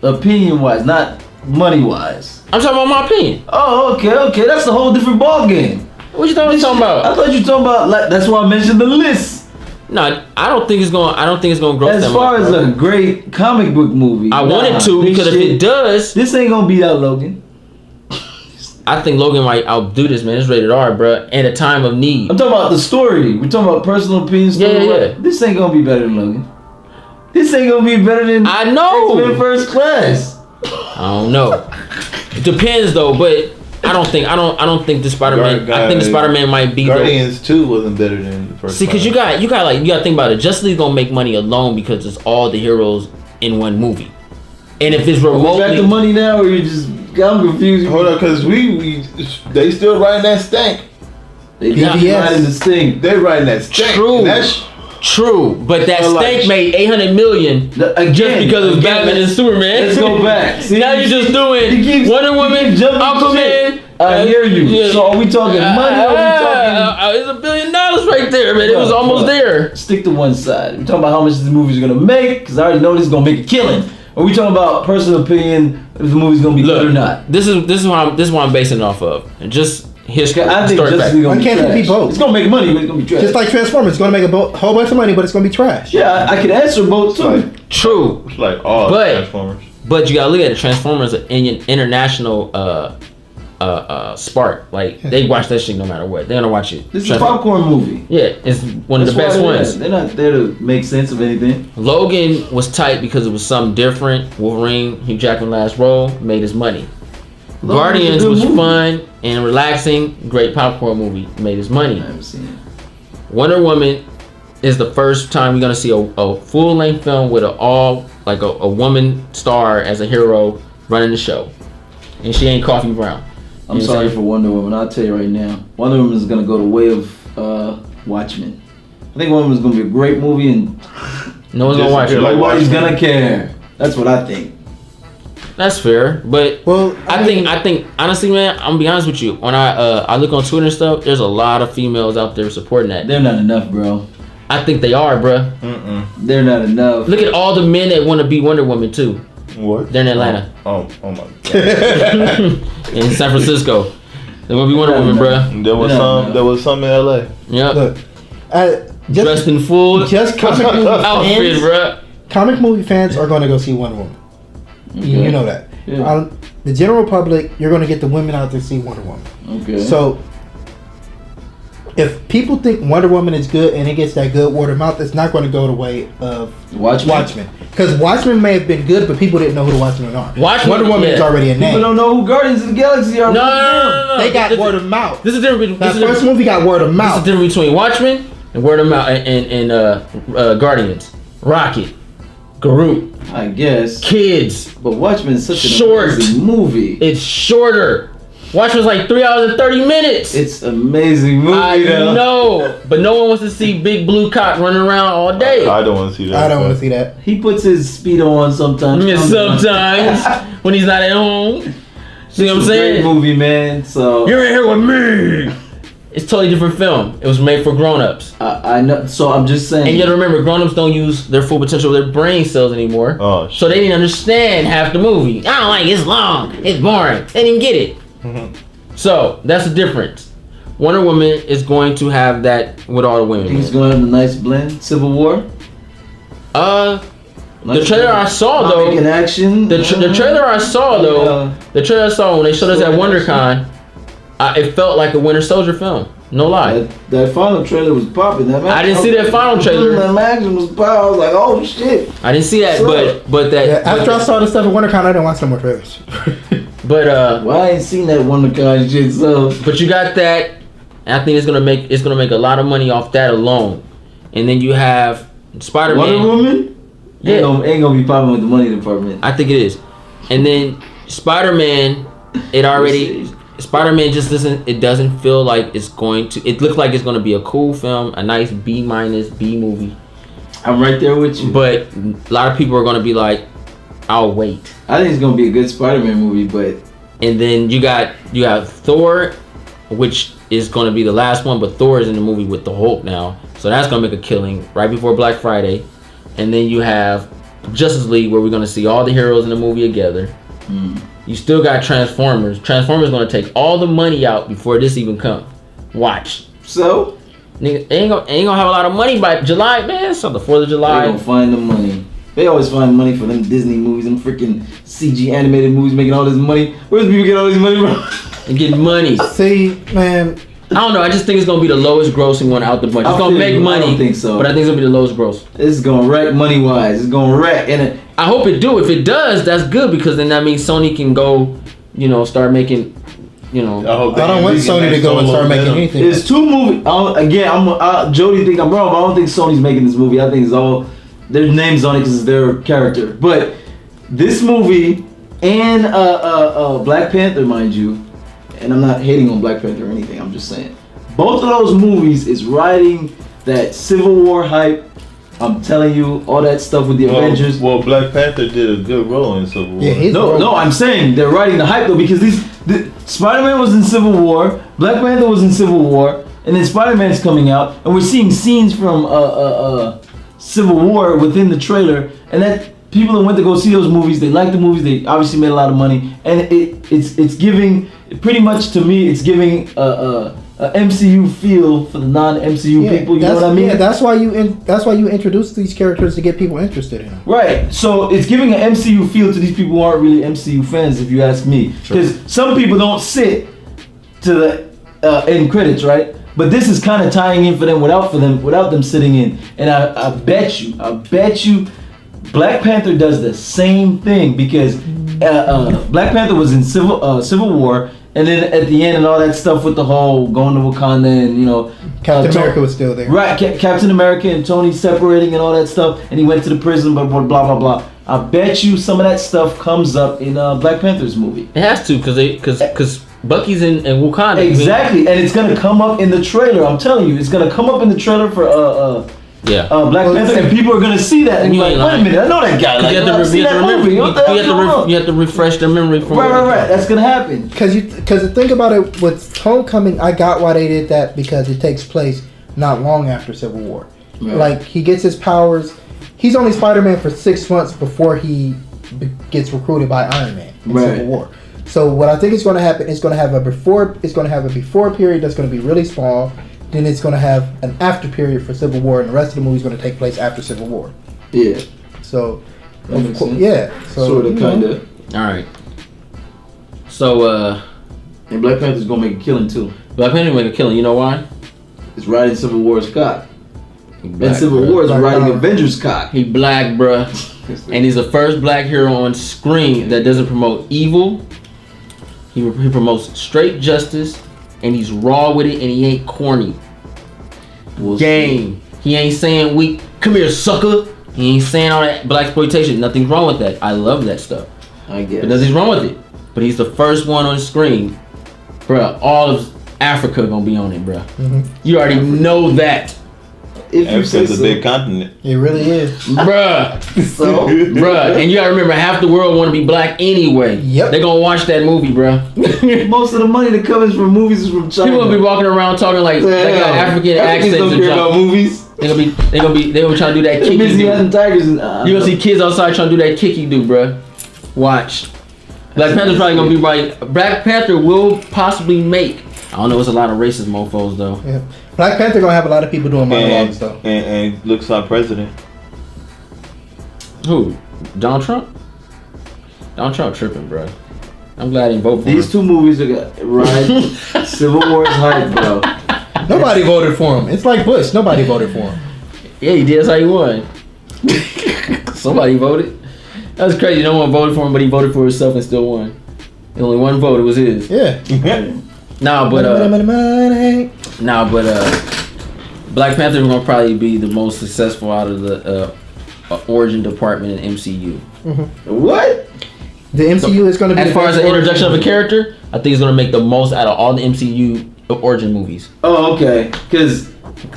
opinion wise, not money wise? I'm talking about my opinion. Oh, okay. That's a whole different ball game. What you talking I about? thought you were talking about like that's why I mentioned the list. No, I don't think it's going. I don't think it's going to grow. As far as a great comic book movie, I want it to, this because if it does, this ain't gonna beat out Logan. I think Logan might outdo this, man. It's rated R, bro. In a time of need. I'm talking about the story. We're talking about personal opinions. Yeah. This ain't gonna be better than Logan. This ain't gonna be better than I know. X-Men First Class. I don't know. It depends though, but I don't think the Spider-Man. I think the Spider-Man might be Guardians 2 wasn't better than the first. See, because you got to think about it. Justice League gonna make money alone because it's all the heroes in one movie. And if it's Are we back to remotely, money now, or you just? I'm confused. Hold on, because they still riding that stank. They got PBS. right in the sting. They riding that stank. True. And that's true, but that So, like, stank made $800 million just because of Batman and Superman. Let's go back. See, now you're just doing Wonder Woman, Aquaman. I hear you. Yeah. So are we talking money? Or are we It's $1 billion right there, man. It was almost there. talking? Stick to one side. We're talking about how much this movie's gonna make, because I already know this is gonna make a killing. Are we talking about personal opinion if the movie's gonna be good or not? This is what I'm basing it off of. And just history. I think story Justice fact. League gonna Why can't it be trash. both? It's gonna make money, but it's gonna be trash. Just like Transformers, it's gonna make a whole bunch of money, but it's gonna be trash. yeah, I could answer both too. True, It's like all But- Transformers. but you gotta look at it. Transformers are international spark. Like they watch that shit no matter what. They're gonna watch it. This is a popcorn movie. Yeah, it's one of the That's best why ones. They're not there to make sense of anything. Logan was tight because it was something different. Wolverine, Hugh Jackman last role, made his money. Logan's Guardians a good was movie. fun and relaxing. Great popcorn movie, made his money. I haven't seen it. Wonder Woman is the first time we're gonna see a full length film with a woman star as a hero running the show, and she ain't Coffee Brown. I'm You know what sorry saying? for Wonder Woman. I'll tell you right now. Wonder Woman is gonna go the way of Watchmen. I think Wonder Woman is gonna be a great movie, and No one's gonna watch it. Like nobody's Watchmen. gonna care. That's what I think. That's fair, but Well, I think honestly, man, I'm gonna be honest with you. When I look on Twitter and stuff, there's a lot of females out there supporting that. They're not enough, bro. I think they are, bruh. They're not enough. Look at all the men that want to be Wonder Woman too. What? They're in Atlanta, Oh my god. in San Francisco. They want to be Wonder Woman, bruh. There was some in LA. Yep. look, just Dressed in full just comic movie outfit, fans, bruh. comic movie fans are going to go see Wonder Woman. You know that. Yeah. The general public, you're going to get the women out to see Wonder Woman. Okay. So, if people think Wonder Woman is good and it gets that good word of mouth, it's not going to go the way of Watchmen. Because Watchmen may have been good, but people didn't know who the Watchmen are. Wonder Woman is already a People name. don't know who Guardians of the Galaxy are. No. They got word of mouth. This is different. That first movie got word of This is mouth. the difference between Watchmen and word of mouth and Guardians. Rocket, Groot, I guess. kids. But Watchmen is such an Short. amazing movie. It's shorter. Watchmen's like 3 hours and 30 minutes. It's an amazing movie. I though. know, but no one wants to see big blue cock running around all day. I don't want to see that. I don't want to see that. He puts his speedo on sometimes. Yeah, sometimes when he's not at home. See what I'm It's a saying? great movie, man. So You're in here with me. It's a totally different film. It was made for grown-ups. I know. So I'm just saying. And you gotta remember, grown-ups don't use their full potential of their brain cells anymore. Oh, So they didn't understand half the movie. I don't like it. It's long. It's boring. They didn't get it. So that's the difference. Wonder Woman is going to have that with all the women. He's gonna have a nice blend. Civil War. The trailer I saw Comic in though. action. The trailer I saw though. The trailer I saw when they showed us at WonderCon. It felt like a Winter Soldier film. No lie. That final trailer was popping. I didn't see that final trailer. That action was popping. I was like, oh shit. I didn't see that, but that. Yeah, after I saw the stuff at WonderCon, I didn't watch no more trailers. But well, I ain't seen that WonderCon shit. So, but you got that. And I think it's gonna make a lot of money off that alone. And then you have Spider-Man. Wonder Woman. Yeah. Ain't gonna be popping with the money department. I think it is. And then Spider-Man, Spider-Man just doesn't feel like it's going to. It looks like it's going to be a cool film, a nice B- B movie. I'm right there with you. But a lot of people are going to be like, I'll wait. I think it's gonna be a good Spider-Man movie, but. And then you got Thor, which is going to be the last one, but Thor is in the movie with the Hulk now, so that's going to make a killing right before Black Friday. And then you have Justice League, where we're going to see all the heroes in the movie together. You still got Transformers. Transformers going to take all the money out before this even comes. Watch. So? Nigga, ain't gonna have a lot of money by July, man. It's on the 4th of July. They gonna find the money. They always find money for them Disney movies, them freaking CG animated movies making all this money. Where do people get all this money from? And getting money. See, man. I don't know. I just think it's gonna be the lowest grossing one out the bunch. It's gonna make money. I don't think so. But I think it's gonna be the lowest gross. It's gonna wreck money wise. It's gonna wreck, and I hope it do. If it does, that's good, because then that means Sony can go, start making, I hope I don't want Sony to go and start making anything. There's two movies. Jody think I'm wrong, but I don't think Sony's making this movie. I think it's all their names on it because it's their character. But this movie and Black Panther, mind you, and I'm not hating on Black Panther or anything. I'm just saying, both of those movies is riding that Civil War hype. I'm telling you, all that stuff with the Avengers. Well, Black Panther did a good role in Civil War. Yeah, No, I'm saying they're riding the hype though, because Spider-Man was in Civil War, Black Panther was in Civil War, and then Spider-Man's coming out, and we're seeing scenes from Civil War within the trailer, and that people that went to go see those movies, they like the movies, they obviously made a lot of money, and it's pretty much to me, it's giving a MCU feel for the non-MCU people. You know what I mean? Yeah, that's why you introduce these characters to get people interested in them. Right. So it's giving an MCU feel to these people who aren't really MCU fans, if you ask me. Because some people don't sit to the end credits, right? But this is kind of tying in for them without them sitting in. And I bet you, Black Panther does the same thing because Black Panther was in Civil War, and then at the end and all that stuff with the whole going to Wakanda and Captain America was still there. Right, Captain America and Tony separating and all that stuff, and he went to the prison, blah blah blah blah. I bet you some of that stuff comes up in Black Panther's movie. It has to, because Bucky's in Wakanda. Exactly, and it's gonna come up in the trailer. I'm telling you, it's gonna come up in the trailer for Black Panther, and people are gonna see that and be like, wait a minute, I know that guy. Like, you have to refresh their memory from right. That's gonna happen. Because think about it with Homecoming, I got why they did that because it takes place not long after Civil War. Right. Like he gets his powers. He's only Spider-Man for 6 months before he gets recruited by Iron Man in Civil War. So what I think is going to happen is going to have a before. It's going to have a before period that's going to be really small. Then it's going to have an after period for Civil War, and the rest of the movie is going to take place after Civil War. Yeah. So, that makes sense. yeah. So sort of, kind of. All right. So, and Black Panther's gonna make a killing too. Black Panther make a killing. You know why? It's riding Civil War's cock. Black, and Civil War is riding Avengers cock. He black, bruh. And he's the first black hero on screen that doesn't promote evil. He promotes straight justice, and he's raw with it, and he ain't corny. Game. He ain't saying weak. Come here, sucker. He ain't saying all that black exploitation. Nothing's wrong with that. I love that stuff. I guess. But nothing's wrong with it. But he's the first one on screen, bruh. All of Africa gonna be on it, bruh. Mm-hmm. You already know that. If you say Africa's a big continent. It really is. Bruh. So, bruh. And you gotta remember, half the world want to be black anyway. Yep. They gonna watch that movie, bruh. most of the money that comes from movies is from China. People will be walking around talking like they got African accents. Don't care about movies. They gonna try to do that They're kicky busy do. hunting tigers and You gonna see kids outside trying to do that kicky do, bruh. Watch. Black Panther's probably gonna be right. Black Panther will possibly make. I don't know. It's a lot of racist mofos though. Yeah. Black Panther gonna have a lot of people doing monologues though. And looks like president. Who? Donald Trump? Donald Trump tripping, bro. I'm glad he didn't vote for These him. two movies are right. Civil War is hype, bro. Nobody voted for him. It's like Bush. Nobody voted for him. Yeah, he did. That's how he won. Somebody voted. That was crazy. No one voted for him, but he voted for himself and still won. And only one vote. It was his. Yeah. Black Panther is gonna probably be the most successful out of the origin department in MCU. Mm-hmm. What? The MCU is gonna be as far as the introduction of a character. I think it's gonna make the most out of all the MCU origin movies. Oh, okay. Because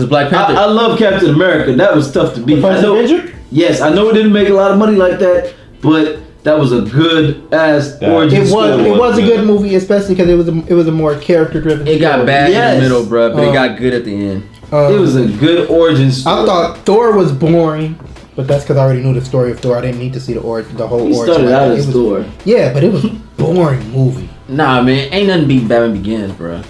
Black Panther. I love Captain America. That was tough to beat. First Avenger? Yes, I know it didn't make a lot of money like that, but that was a good ass origin story. It was a good movie, especially because it was a more character driven. It got bad in the middle, bro, but it got good at the end. It was a good origin story. I thought Thor was boring, but that's because I already knew the story of Thor. I didn't need to see the whole origin. He started out as Thor. Yeah, but it was a boring movie. Nah, man, ain't nothing beat Batman Begins, bro. I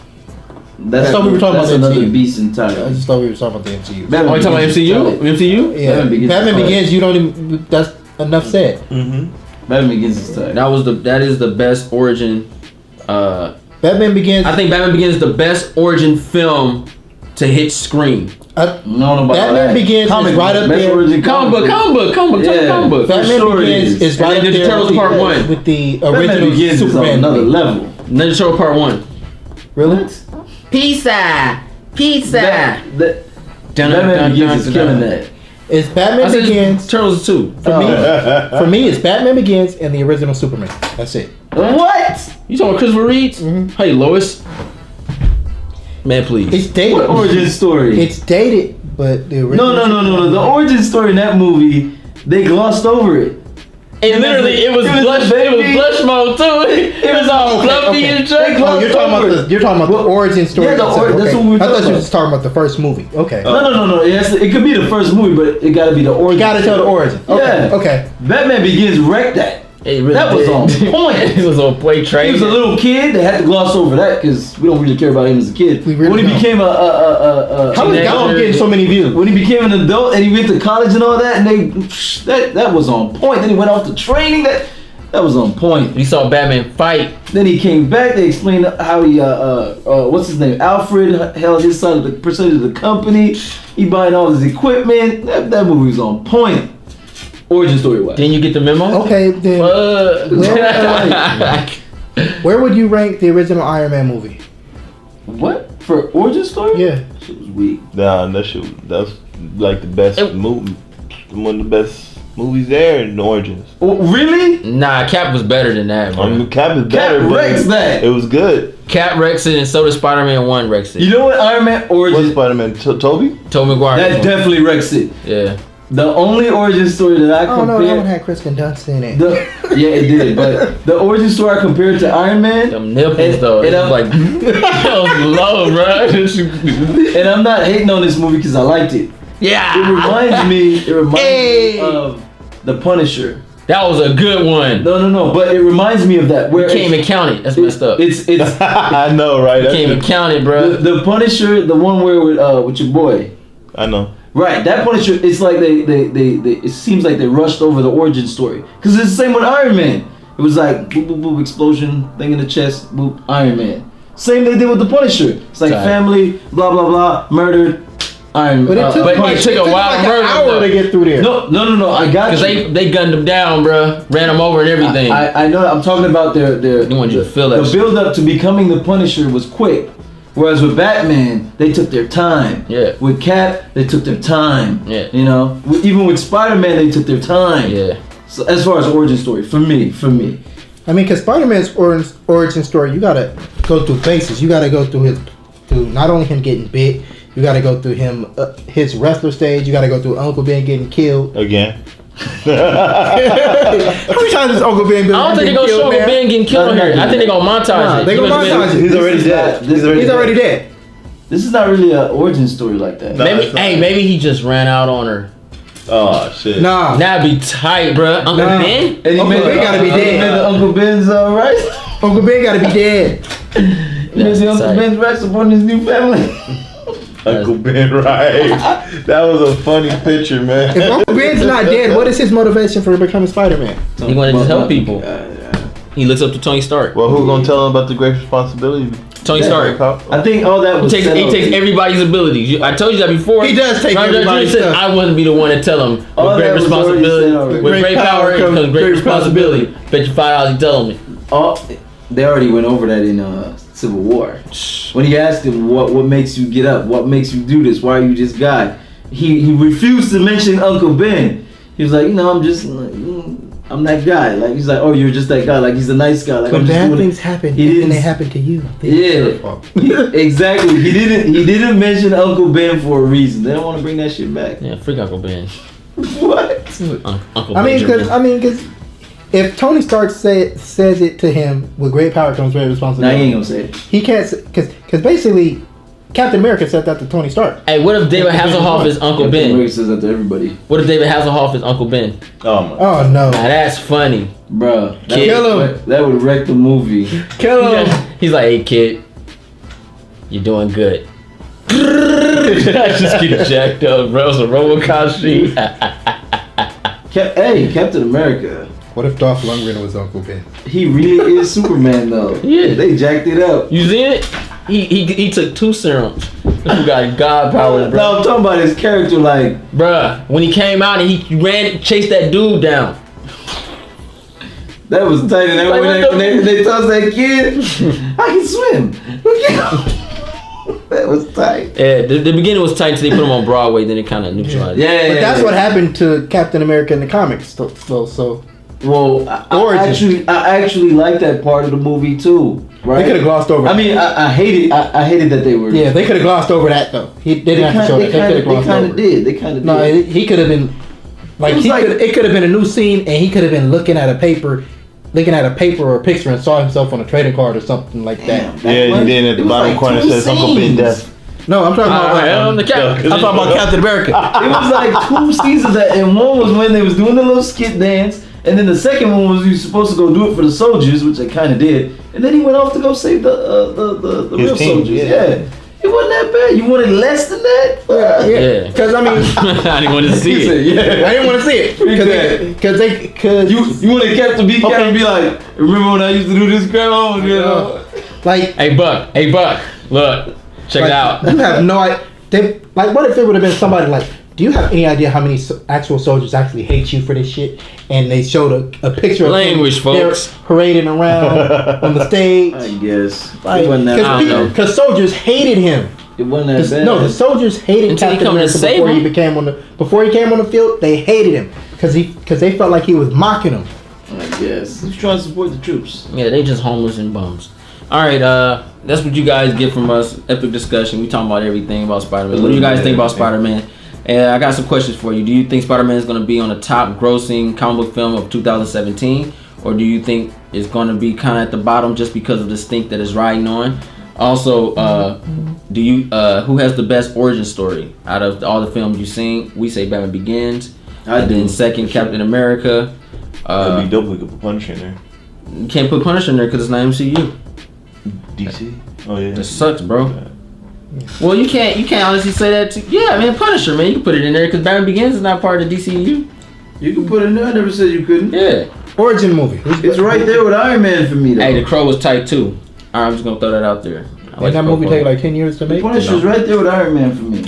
thought we were talking about the another MCU. beast entirely. I just thought we were talking about the MCU. Oh, you talking about MCU? MCU? Yeah, Batman Begins. You don't even. That's enough said. Mm-hmm. Batman Begins is tight. That is the best origin. Batman Begins. I think Batman Begins is the best origin film to hit screen. Batman Begins is right up there. Comic book. Batman Begins is right up there. Ninja Turtles Part 1 with the Batman original Begins is on Superman. another level. Ninja Turtles Part 1. Really? Pizza. Batman Begins is killing that. It's Batman Begins. Turtles 2. For me, it's Batman Begins and the original Superman. That's it. What? You talking about Christopher Reeves? Mm-hmm. Hey, Lois. Man, please. It's dated. What origin story? It's dated, but the original. No. The origin story in that movie, they glossed over it. And literally, it was blush mode too. It was all fluffy and shit. Oh, you're talking about the origin story. Yeah, that's what we were I thought you talking were just talking about the first movie. Okay. No. It could be the first movie, but it got to be the origin. You got to tell the origin. Okay. Yeah. Okay. Batman Begins wrecked that. It really That was did. on point. It was on point. He Trade. was a little kid. They had to gloss over that because we don't really care about him as a kid. We really when he don't. became How is Gollum getting so many views? when he became an adult and he went to college and all that, and that was on point. Then he went off to training. That was on point. We saw Batman fight. Then he came back. They explained how he what's his name? Alfred held his side of the percentage of the company. He buying all his equipment. That movie was on point. Origin story wise. Didn't you get the memo? Okay, then where would you rank the original Iron Man movie? What for origin story? Yeah. Shit was weak. Nah, that's like the best movie, one of the best movies there in Origins. Oh, really? Nah, Cap was better than that, I man. mean, Cap is better, Cap but wrecks that. it was good. Cap wrecks it, and so did Spider-Man 1 wrecks it. You know what? Iron Man What's origin Spider-Man? Tobey? Tobey Maguire. that definitely wrecks it. Yeah. The only origin story that I Oh no, that one compared. had Kristen Dunst in it. Yeah, it did. But the origin story I compared to Iron Man. Them nipples, And- though. and It was I'm- like, that was low, bro. And I'm not hating on this movie because I liked it. It Yeah. reminds me of The Punisher. That was a good one. No. But it reminds me of that. Where Can't even count it. That's messed up. It's I know, right? Can't even count it, bro. the Punisher, the one where with your boy. I know. Right, that Punisher. It's like they it seems like they rushed over the origin story because it's the same with Iron Man. It was like boop boop boop explosion thing in the chest, boop Iron Man. Same they did with the Punisher. It's like Right. family, blah blah blah, murdered. Iron. But it took, but like, it took a while like to murder an hour them. to get through there. No. I got Because you. they gunned him down, bro. Ran him over and everything. I know. I'm talking about their They want you to feel that the shit. build up to becoming the Punisher was quick. Whereas with Batman, they took their time. Yeah. With Cap, they took their time. Yeah. You know, even with Spider-Man, they took their time. Yeah. So as far as origin story, for me. I mean, because Spider-Man's origin story, you gotta go through phases. You gotta go through not only him getting bit, you gotta go through him his wrestler stage. You gotta go through Uncle Ben getting killed. Again. How many times has Uncle Ben been? I don't think they're gonna show Uncle Ben getting killed on here. I think they're gonna montage it. They gonna montage it. He's already dead. He's He's already dead. This is not really an origin story like that. Maybe he just ran out on her. Oh shit. Nah. That'd be tight, bro. Uncle Nah. Ben? And he Uncle made Ben gotta be dead. Uncle Ben's right. Uncle Ben gotta be dead. He made the Uncle tight. Ben's rights upon his new family. Uncle Ben, right? That was a funny picture, man. If Uncle Ben's not dead, what is his motivation for becoming Spider-Man? He wanted to just help people. He looks up to Tony Stark. Well, who's gonna tell him about the great responsibility? Tony Stark. I think all that was He set up. takes everybody's abilities. I told you that before. He does take Robert Downey Jr. everybody's said, stuff. I wouldn't be the one to tell him. All With great that was already responsibility, said already. with great power comes great responsibility. Bet you $5 he telling me. They already went over that in Civil War. When he asked him what makes you get up, what makes you do this, why are you this guy? He refused to mention Uncle Ben. He was like, I'm that guy. Like he's like, oh, you're just that guy. Like he's a nice guy. Like When I'm just bad doing things it. happen, He and didn't- they happen to you. I think it's your fault. Exactly. He didn't mention Uncle Ben for a reason. They don't want to bring that shit back. Yeah, freak Uncle Ben. What? Uncle I mean, Benjamin. because if Tony Stark says it to him, with great power comes great Nah, responsibility. he ain't gonna say it. He can't because basically Captain America said that to Tony Stark. Hey, what if David Hasselhoff is Uncle Captain Ben? America says that to everybody. What if David Hasselhoff is Uncle Ben? Oh my. Oh no! Now that's funny. Bruh. Kill him. That would wreck the movie. Kill him! He's like, hey kid, you're doing good. I just get jacked up, bro. It's a Robocop sheet. Hey, Captain America. What if Dolph Lundgren was Uncle Ben? He really is Superman though. Yeah. They jacked it up. You see it? He took 2 serums. This got God powers, bro. No, I'm talking about his character like Bruh, when he came out and he chased that dude down. that was tight. And Like, when they tossed that kid, I can swim. That was tight. Yeah, the beginning was tight until they put him on Broadway, then it kind of neutralized. Yeah, But that's what happened to Captain America in the comics. So Well, I actually like that part of the movie too. Right? they could have glossed over. I mean, I hated that they were. yeah, they could have glossed over that though. They didn't have to show that. They could have They glossed kind over. of did. They kind of No, did. he could have been like it could have been a new scene, and he could have been looking at a paper or a picture and saw himself on a trading card or something like that. Yeah, and then at the bottom corner it says Uncle Ben death. No, I'm talking about. I'm the captain. I'm talking about Captain America. It was like 2 seasons that, and one was when they was doing the little skit dance, And then the second one was he was supposed to go do it for the soldiers, which they kind of did. And then he went off to go save the His real team, soldiers. yeah. Yeah. It wasn't that bad. You wanted less than that? Yeah. Because I mean, I didn't want to see He said, it. yeah. I didn't want to see it because You would have kept the beat and be like, remember when I used to do this crap? You know? like Hey Buck, look, check it out. You have no idea. Like, what if it would have been somebody like, do you have any idea how many actual soldiers actually hate you for this shit? And they showed a picture of Language, them folks. parading around on the stage. I guess. Like, it wasn't that I don't know. because soldiers hated him. It wasn't that bad. No, the soldiers hated Until he Captain come to America save him. before he came on the field. They hated him because they felt like he was mocking them. I guess. He's trying to support the troops. Yeah, they just homeless and bums. All right, that's what you guys get from us. Epic discussion. We talking about everything about Spider-Man. What do you guys think about Spider-Man? And I got some questions for you. Do you think Spider-Man is going to be on the top grossing comic book film of 2017? Or do you think it's going to be kind of at the bottom just because of the stink that is riding on? Also, do you who has the best origin story out of all the films you've seen? We say Batman Begins. And then second, Captain America. That'd be dope if we could put Punisher in there. You can't put Punisher in there because it's not MCU. DC? Oh yeah. That sucks, bro. Well, you can't honestly say that. Yeah, I mean Punisher, man, you can put it in there because Batman Begins is not part of the DCU. You can put it in there. I never said you couldn't. Yeah. Origin movie. It's right there with Iron Man for me, though. Hey, The Crow was tight too. I'm just gonna throw that out there. Did that movie take like 10 years to make? Punisher's right there with Iron Man for me.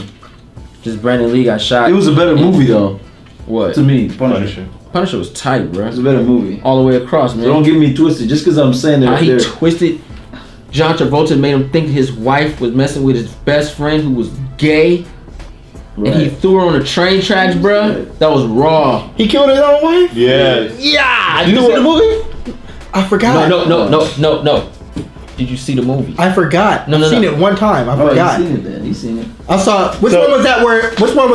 Just Brandon Lee got shot. It was a better movie, though. What? To me, Punisher. Punisher was tight, bro. It was a better movie. All the way across, man. So don't get me twisted. Just because I'm saying that How he there. twisted. John Travolta made him think his wife was messing with his best friend who was gay. Right. And he threw her on the train tracks, bro. That was raw. He killed his own wife? Yeah. Yeah. You see the movie? I forgot. No. Did you see the movie? I forgot. No, I've seen it one time. I forgot. He's seen it then. He's seen it. I saw. Which one was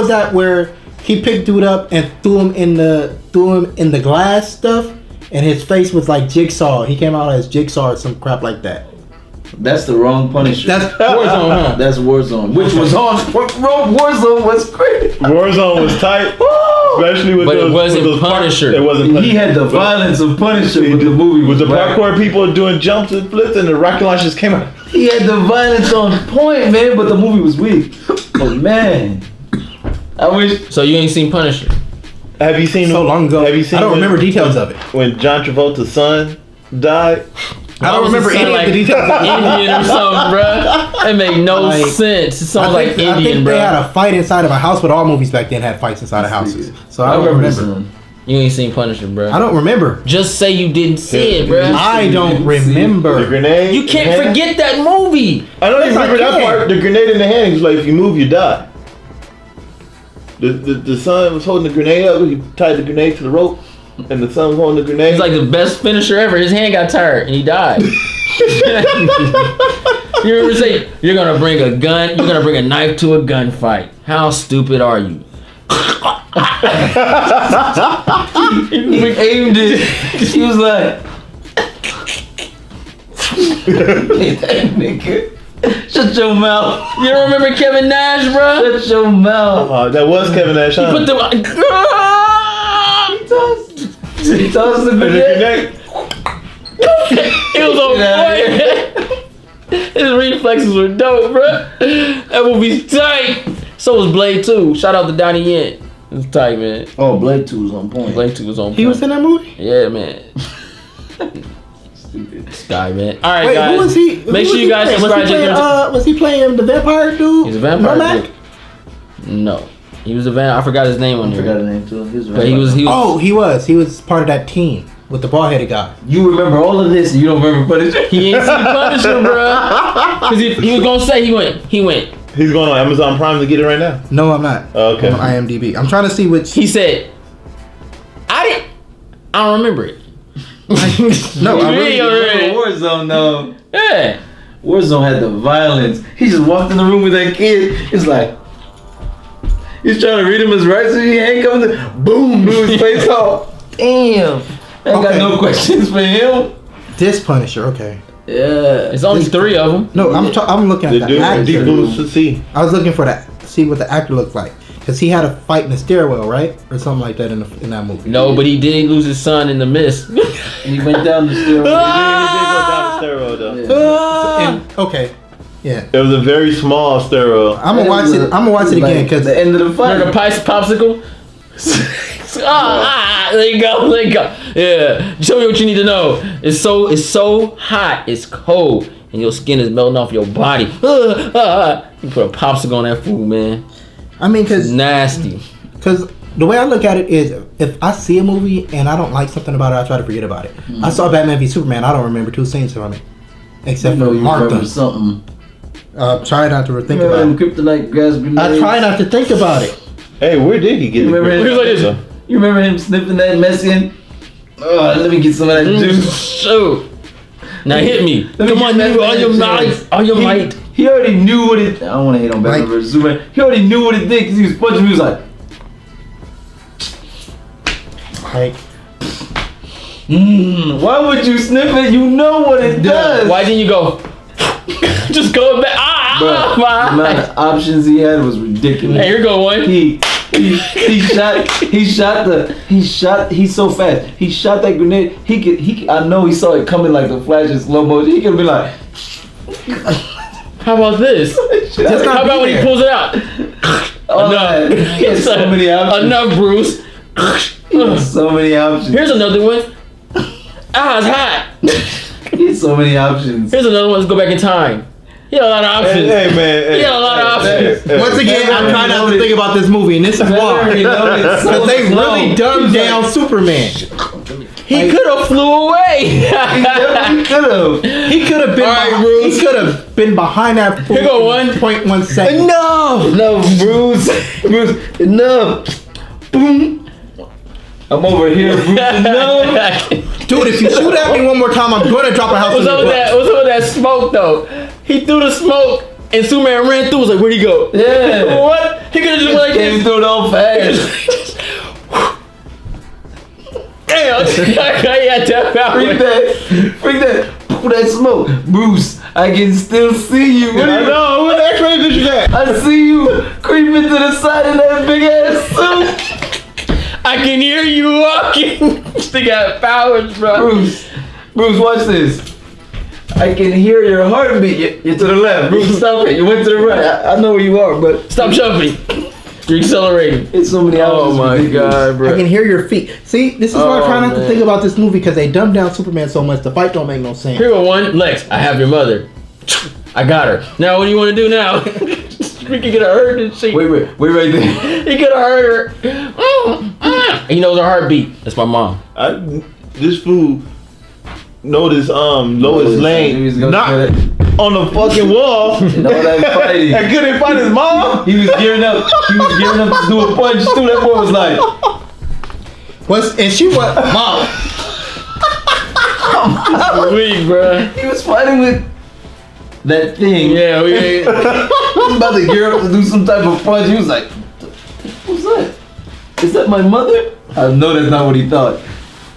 that? Where he picked dude up and threw him in the glass stuff, and his face was like Jigsaw. He came out as Jigsaw or some crap like that. That's the wrong Punisher. That's Warzone, huh? That's Warzone, which was on. Warzone was great. Warzone was tight, especially with But those. it wasn't with those Punisher. It wasn't. He Punisher. had the violence of Punisher with the movie. With the whack. parkour people doing jumps and flips, and the rocket launchers came out. He had the violence on point, man, but the movie was weak. But man, I wish. So you ain't seen Punisher? Have you seen? so long ago. Have you seen? I don't when- remember details of it. When John Travolta's son died. I don't remember any of the details of it. Indian or something, bro. It made no Like, sense. It sounds like I Indian, think bro. they had a fight inside of a house, but all movies back then had fights inside of houses. So I don't remember. this one. You ain't seen Punisher, bro. I don't remember. Just say you didn't see it, bro. I don't The remember. grenade. You can't in the forget that movie. hand? I don't even Yes, I remember that can. part. The grenade in the hand. He was like, if you move, you die. The son was holding the grenade up. He tied the grenade to the rope, and the son was holding the grenade. It's like the best finisher ever. His hand got tired and he died. You remember saying you're gonna bring a gun, you're gonna bring a knife to a gunfight. How stupid are you? He aimed it. He was like, that nigga. Shut your mouth. You don't remember Kevin Nash, bro? Shut your mouth. That was Kevin Nash. Huh? Put the He tossed the And the grenade. grenade. it was on point. His reflexes were dope, bro. That movie's tight. So was Blade 2. Shout out to Donnie Yen. It was tight, man. Oh, Blade 2 was on point. Blade 2 was on point. He was in that movie? Yeah, man. Stupid. This guy, man. All right, Wait, guys. who was he? Make sure you guys subscribe to Was he playing the vampire dude? He's a vampire. Nomak? Dude. No. He was a vampire. I forgot his name on I there. forgot the name too. But he was. Oh, he was part of that team with the bald-headed guy. You remember all of this and you don't remember Punisher? He ain't seen Punisher, bro. Because he was gonna say he went. He's going on Amazon Prime to get it right now. No, I'm not. Oh, okay. I'm on IMDb. I'm trying to see which. He said, I don't remember it. No, I really. Warzone though. Yeah. Warzone had the violence. He just walked in the room with that kid. It's like he's trying to read him his rights, and he ain't coming. Boom, blew his face off. Damn. I got Okay. no questions for him. This Punisher, okay. Yeah. It's only 3 of them. No, I'm looking at The the dude from Deep actor. Blue Sea. I was looking for that. See what the actor looked like. Because he had a fight in the stairwell, right? Or something like that in that movie. No, but he did lose his son in the mist. And he went down the stairwell. He did go down the stairwell though. Okay. Yeah. It was a very small stairwell. I'm gonna watch it. I'm gonna watch it again because the end of the fight. Remember the popsicle? There you go. There you go. Yeah. Show me what you need to know. It's so hot. It's cold, and your skin is melting off your body. You put a popsicle on that food, man. I mean, It's nasty. Because the way I look at it is, if I see a movie and I don't like something about it, I try to forget about it. I saw Batman v Superman. I don't remember 2 scenes from it, except for you Martha. remember something. Try not to think Remember about them it. kryptonite gas grenades? I try not to think about it. Hey, where did he get Remember him? You remember him sniffing that Mexican? Oh, let me get some of that juice. Shoot. Now hit me. Come on, you all your might. All your might. He already knew what it. I don't want to hate on Batman vs Superman. He already knew what it did because he was punching me. He was like, why would you sniff it? You know what it does. Why didn't you go? Just go back. Bro, the amount of options he had was ridiculous. Hey, here go one. He's so fast. He shot that grenade. I know he saw it coming like the Flash in slow motion. He could have been like, how about this? How about when he pulls it out? Enough. He had so many options. Enough, Bruce. He had so many options. Here's another one. It's hot. He had so many options. Here's another one. Let's go back in time. He had a lot of options. Hey man. He had a lot of options. Once again, I'm trying not to think about this movie, and this is why. Because they really dumbed down Superman. He could have flew away. He definitely could have. He could have been. All right, Bruce. He could have been behind that. Here go 1.1 seconds. Enough. No, Bruce. Bruce, enough. Boom. I'm over here, Bruce. Enough. Dude, if you shoot at me one more time, I'm going to drop a house. What's up with that? What's up with that smoke though? He threw the smoke and Superman ran through. Was like, where'd he go? Yeah. What? He could have just like came through it all fast. Damn. Yeah, Freak that. Pull that smoke. Bruce, I can still see you. I know. What X-ray did you get? I see you creeping to the side of that big ass suit. I can hear you walking. They got powers, bro. Bruce, watch this. I can hear your heartbeat. You're to the left. Bruce, stop it. You went to the right. I know where you are, but stop jumping. You're accelerating. It's so many hours. Oh my god, bro. I can hear your feet. See, this is why I try not to think about this movie because they dumbed down Superman so much. The fight don't make no sense. Here go one. Lex, I have your mother. I got her. Now, what do you want to do now? We can get her hurt and shit. Wait right there. He could have hurt her. He knows her heartbeat. That's my mom. This fool noticed Lois Lane not on the fucking wall. And all that fighting. I couldn't find his mom. He was gearing up. He was gearing up to do a punch too. That boy was like, and she was mom. Weak, bro. He was fighting with that thing. Yeah, we he was about to gear up to do some type of punch. He was like, what's that? Is that my mother? I know that's not what he thought.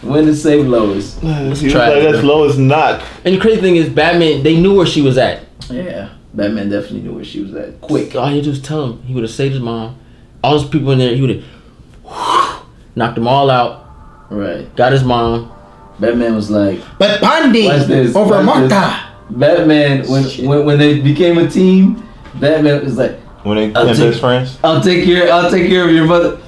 When to save Lois. He was like, that's Lois knock. And the crazy thing is, Batman, they knew where she was at. Yeah, Batman definitely knew where she was at. Quick. All he had to do was tell him. He would have saved his mom. All those people in there, he would have knocked them all out. Right. Got his mom. Batman was like, but Bundy over Martha. Batman, when they became a team, Batman was like, when they became best friends. I'll take care of your mother.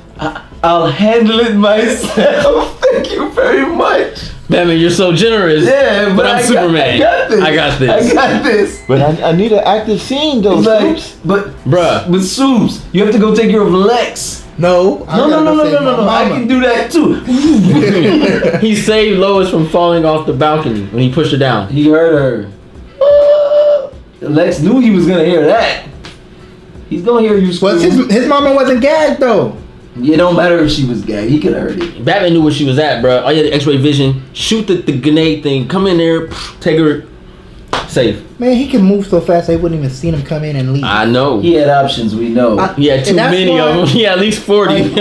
I'll handle it myself. Thank you very much. Batman, you're so generous. Yeah, but I'm Superman. I got this. I got this. But I need an active scene though, Soups. But bruh, with Soups, you have to go take care of Lex. No. I can do that too. He saved Lois from falling off the balcony when he pushed her down. He heard her. Lex knew he was gonna hear that. He's gonna hear you scream. Well, his mama wasn't gagged though. It don't matter if she was gagged. He could have heard it. Batman knew where she was at, bro. All you had the X-ray vision. Shoot the grenade thing. Come in there. Take her. Safe. Man, he can move so fast they wouldn't even see him come in and leave. I know. He had options. We know. He had too many of them. He had at least 40.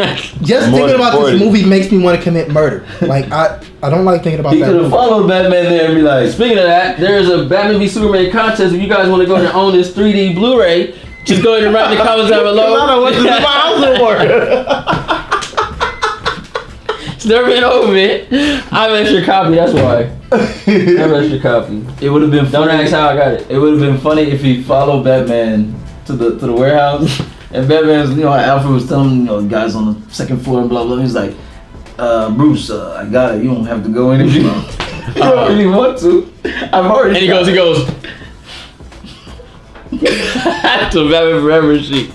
Just thinking about this movie makes me want to commit murder. Like I don't like thinking about he that. He could have followed Batman there and be like, speaking of that, there's a Batman v Superman contest. If you guys want to go and own this 3D Blu-ray, Just go ahead and write in the comments down below. I don't want to do my house no more. It's never been over, man. I have an extra copy, that's why. I have an extra copy. It would have been Don't funny. ask how I got it. It would have been funny if he followed Batman to the warehouse, and Batman's, Alfred was telling him, the guys on the second floor and blah blah. He's like, Bruce, I got it. You don't have to go in if you don't really want to. I've already. And he goes. To Batman Forever sheet.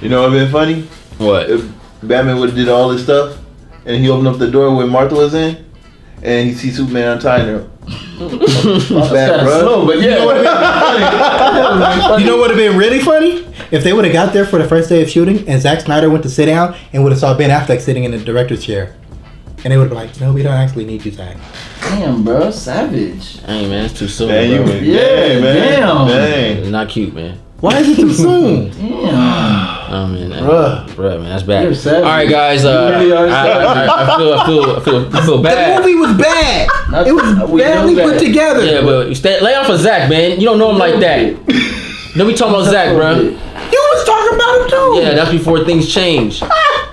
You know what would have been funny? What? If Batman would have did all this stuff, and he opened up the door when Martha was in, and he sees Superman untying her. My bad, bro. Slow, but yeah. You know what would have been really funny? If they would have got there for the first day of shooting and Zack Snyder went to sit down and would have saw Ben Affleck sitting in the director's chair. And they would have been like, no, we don't actually need you, Zack. Damn, bro, savage. Hey, man, it's too soon, Man, bro. yeah, man. damn. Dang. It's not cute, man. Why is it too soon? Damn. Oh, man. Bruh. Man, that's bad. You're savage. All right, guys. really are I feel The bad. movie was bad. It was We know badly that. put together. Yeah, but lay off of Zach, man. You don't know him like that. Then we talking about Zach, bro. You was talking about him too. Yeah, that's before things change.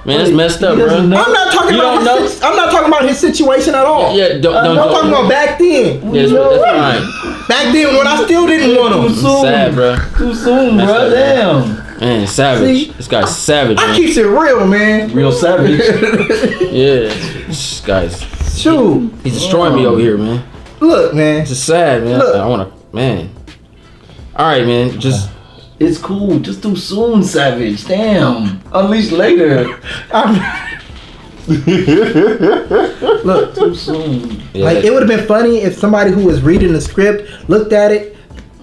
Man, that's messed up, bro. doesn't know. I'm not talking You about don't his, I'm not talking about his situation at all. Yeah, don't. I'm talking about back then. Yeah, that's fine. Back then when I still didn't want him. Sad, bro. Too soon, That's bro. that, Damn. Man, savage. See? This guy's savage, I man. keeps it real, man. Real savage. Yeah, this guy's. Shoot. He's destroying me over here, man. Look, man. It's just sad, man. Look. I wanna, man. All right, man. Just It's cool. Just too soon, savage. Damn. Unleash later. Look, too soon. yeah. Like, it would have been funny if somebody who was reading the script looked at it,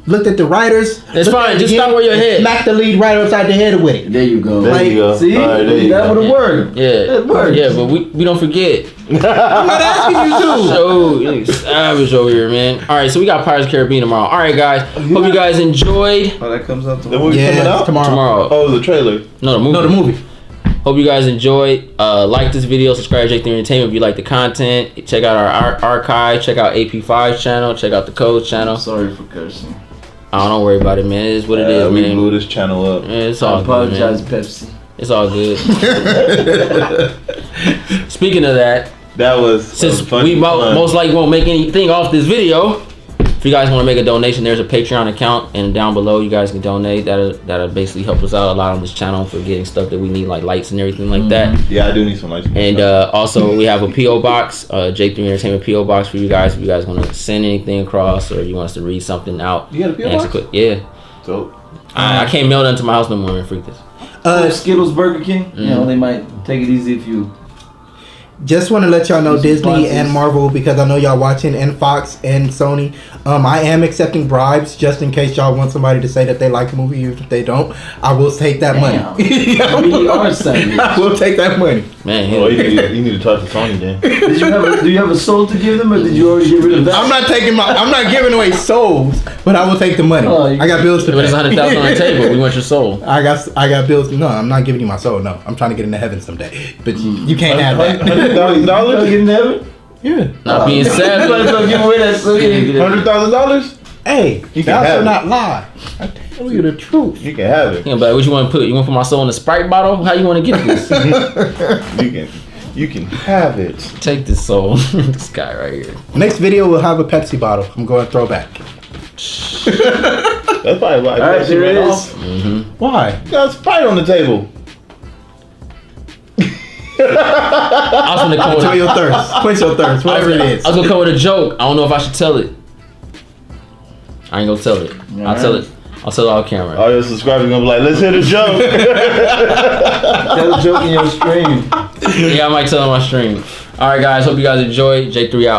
looked at the writers. It's looked fine, at it just again, stop where your and head. Smack the lead right upside the head with it. There you go. There you go. See? All right, there you that go. would have worked. Yeah, It worked. yeah, but we don't forget. I'm not asking you to. So you savage over here, man. All right, so we got Pirates of the Caribbean tomorrow. All right, guys. Hope you guys enjoyed Oh, that comes out The tomorrow. movie coming Yeah, out? tomorrow. Oh, the trailer. No, the movie. No, the movie. Hope you guys enjoyed. Like this video, subscribe to J3 Entertainment if you like the content. Check out our archive. Check out AP5's channel. Check out the Code's channel. Sorry for cursing. Don't worry about it, man. It is what it is, we man. blew this channel up. Yeah, it's I all apologize, good, man. Pepsi. It's all good. Speaking of that, That was since fun. we most likely won't make anything off this video, if you guys want to make a donation, there's a Patreon account, and down below you guys can donate. That'll basically help us out a lot on this channel for getting stuff that we need, like lights and everything like that. Yeah, I do need some lights. And also we have a PO box, J3 Entertainment PO box for you guys. If you guys want to send anything across, or you want us to read something out, You got a PO answer box? quick. Yeah, So, I can't mail that to my house no more, man. Freak this. Skittles Burger King. You know, they might take it easy if you. Just want to let y'all know Some Disney sponsors. and Marvel, because I know y'all watching, and Fox and Sony. I am accepting bribes just in case y'all want somebody to say that they like the movie. Even if they don't, I will take that money. You really are savage. I will take that money. Man, oh, you need to talk to Sony then. Do you have a soul to give them, or did you already get rid of that? I'm not giving away souls, but I will take the money. Oh, you- I got bills to but pay. it's 100,000 on the table. We want your soul. I got bills. No, I'm not giving you my soul. No, I'm trying to get into heaven someday. But you can't have that. $100,000? Get in heaven? Yeah. Not being savage. Don't give away that soul. $100,000? Hey, You can thou have shalt it. not lie. I tell you the truth. You can have it. Yeah, but what you want to put? You want to put my soul in a Sprite bottle? How you want to get this? You can have it. Take this soul. This guy right here. Next video will have a Pepsi bottle. I'm going throwback. That's probably why. All right, there it is. Why? You got a Sprite on the table. I was gonna come with Quench your thirst. Quench your thirst. Whatever it is. I was gonna come with a joke. I don't know if I should tell it. I ain't gonna tell it. I'll tell it. I'll tell it off camera. All your subscribers gonna be like, let's hit a joke. Tell a joke in your stream. Yeah, I might tell on my stream. All right, guys. Hope you guys enjoyed. J3 out.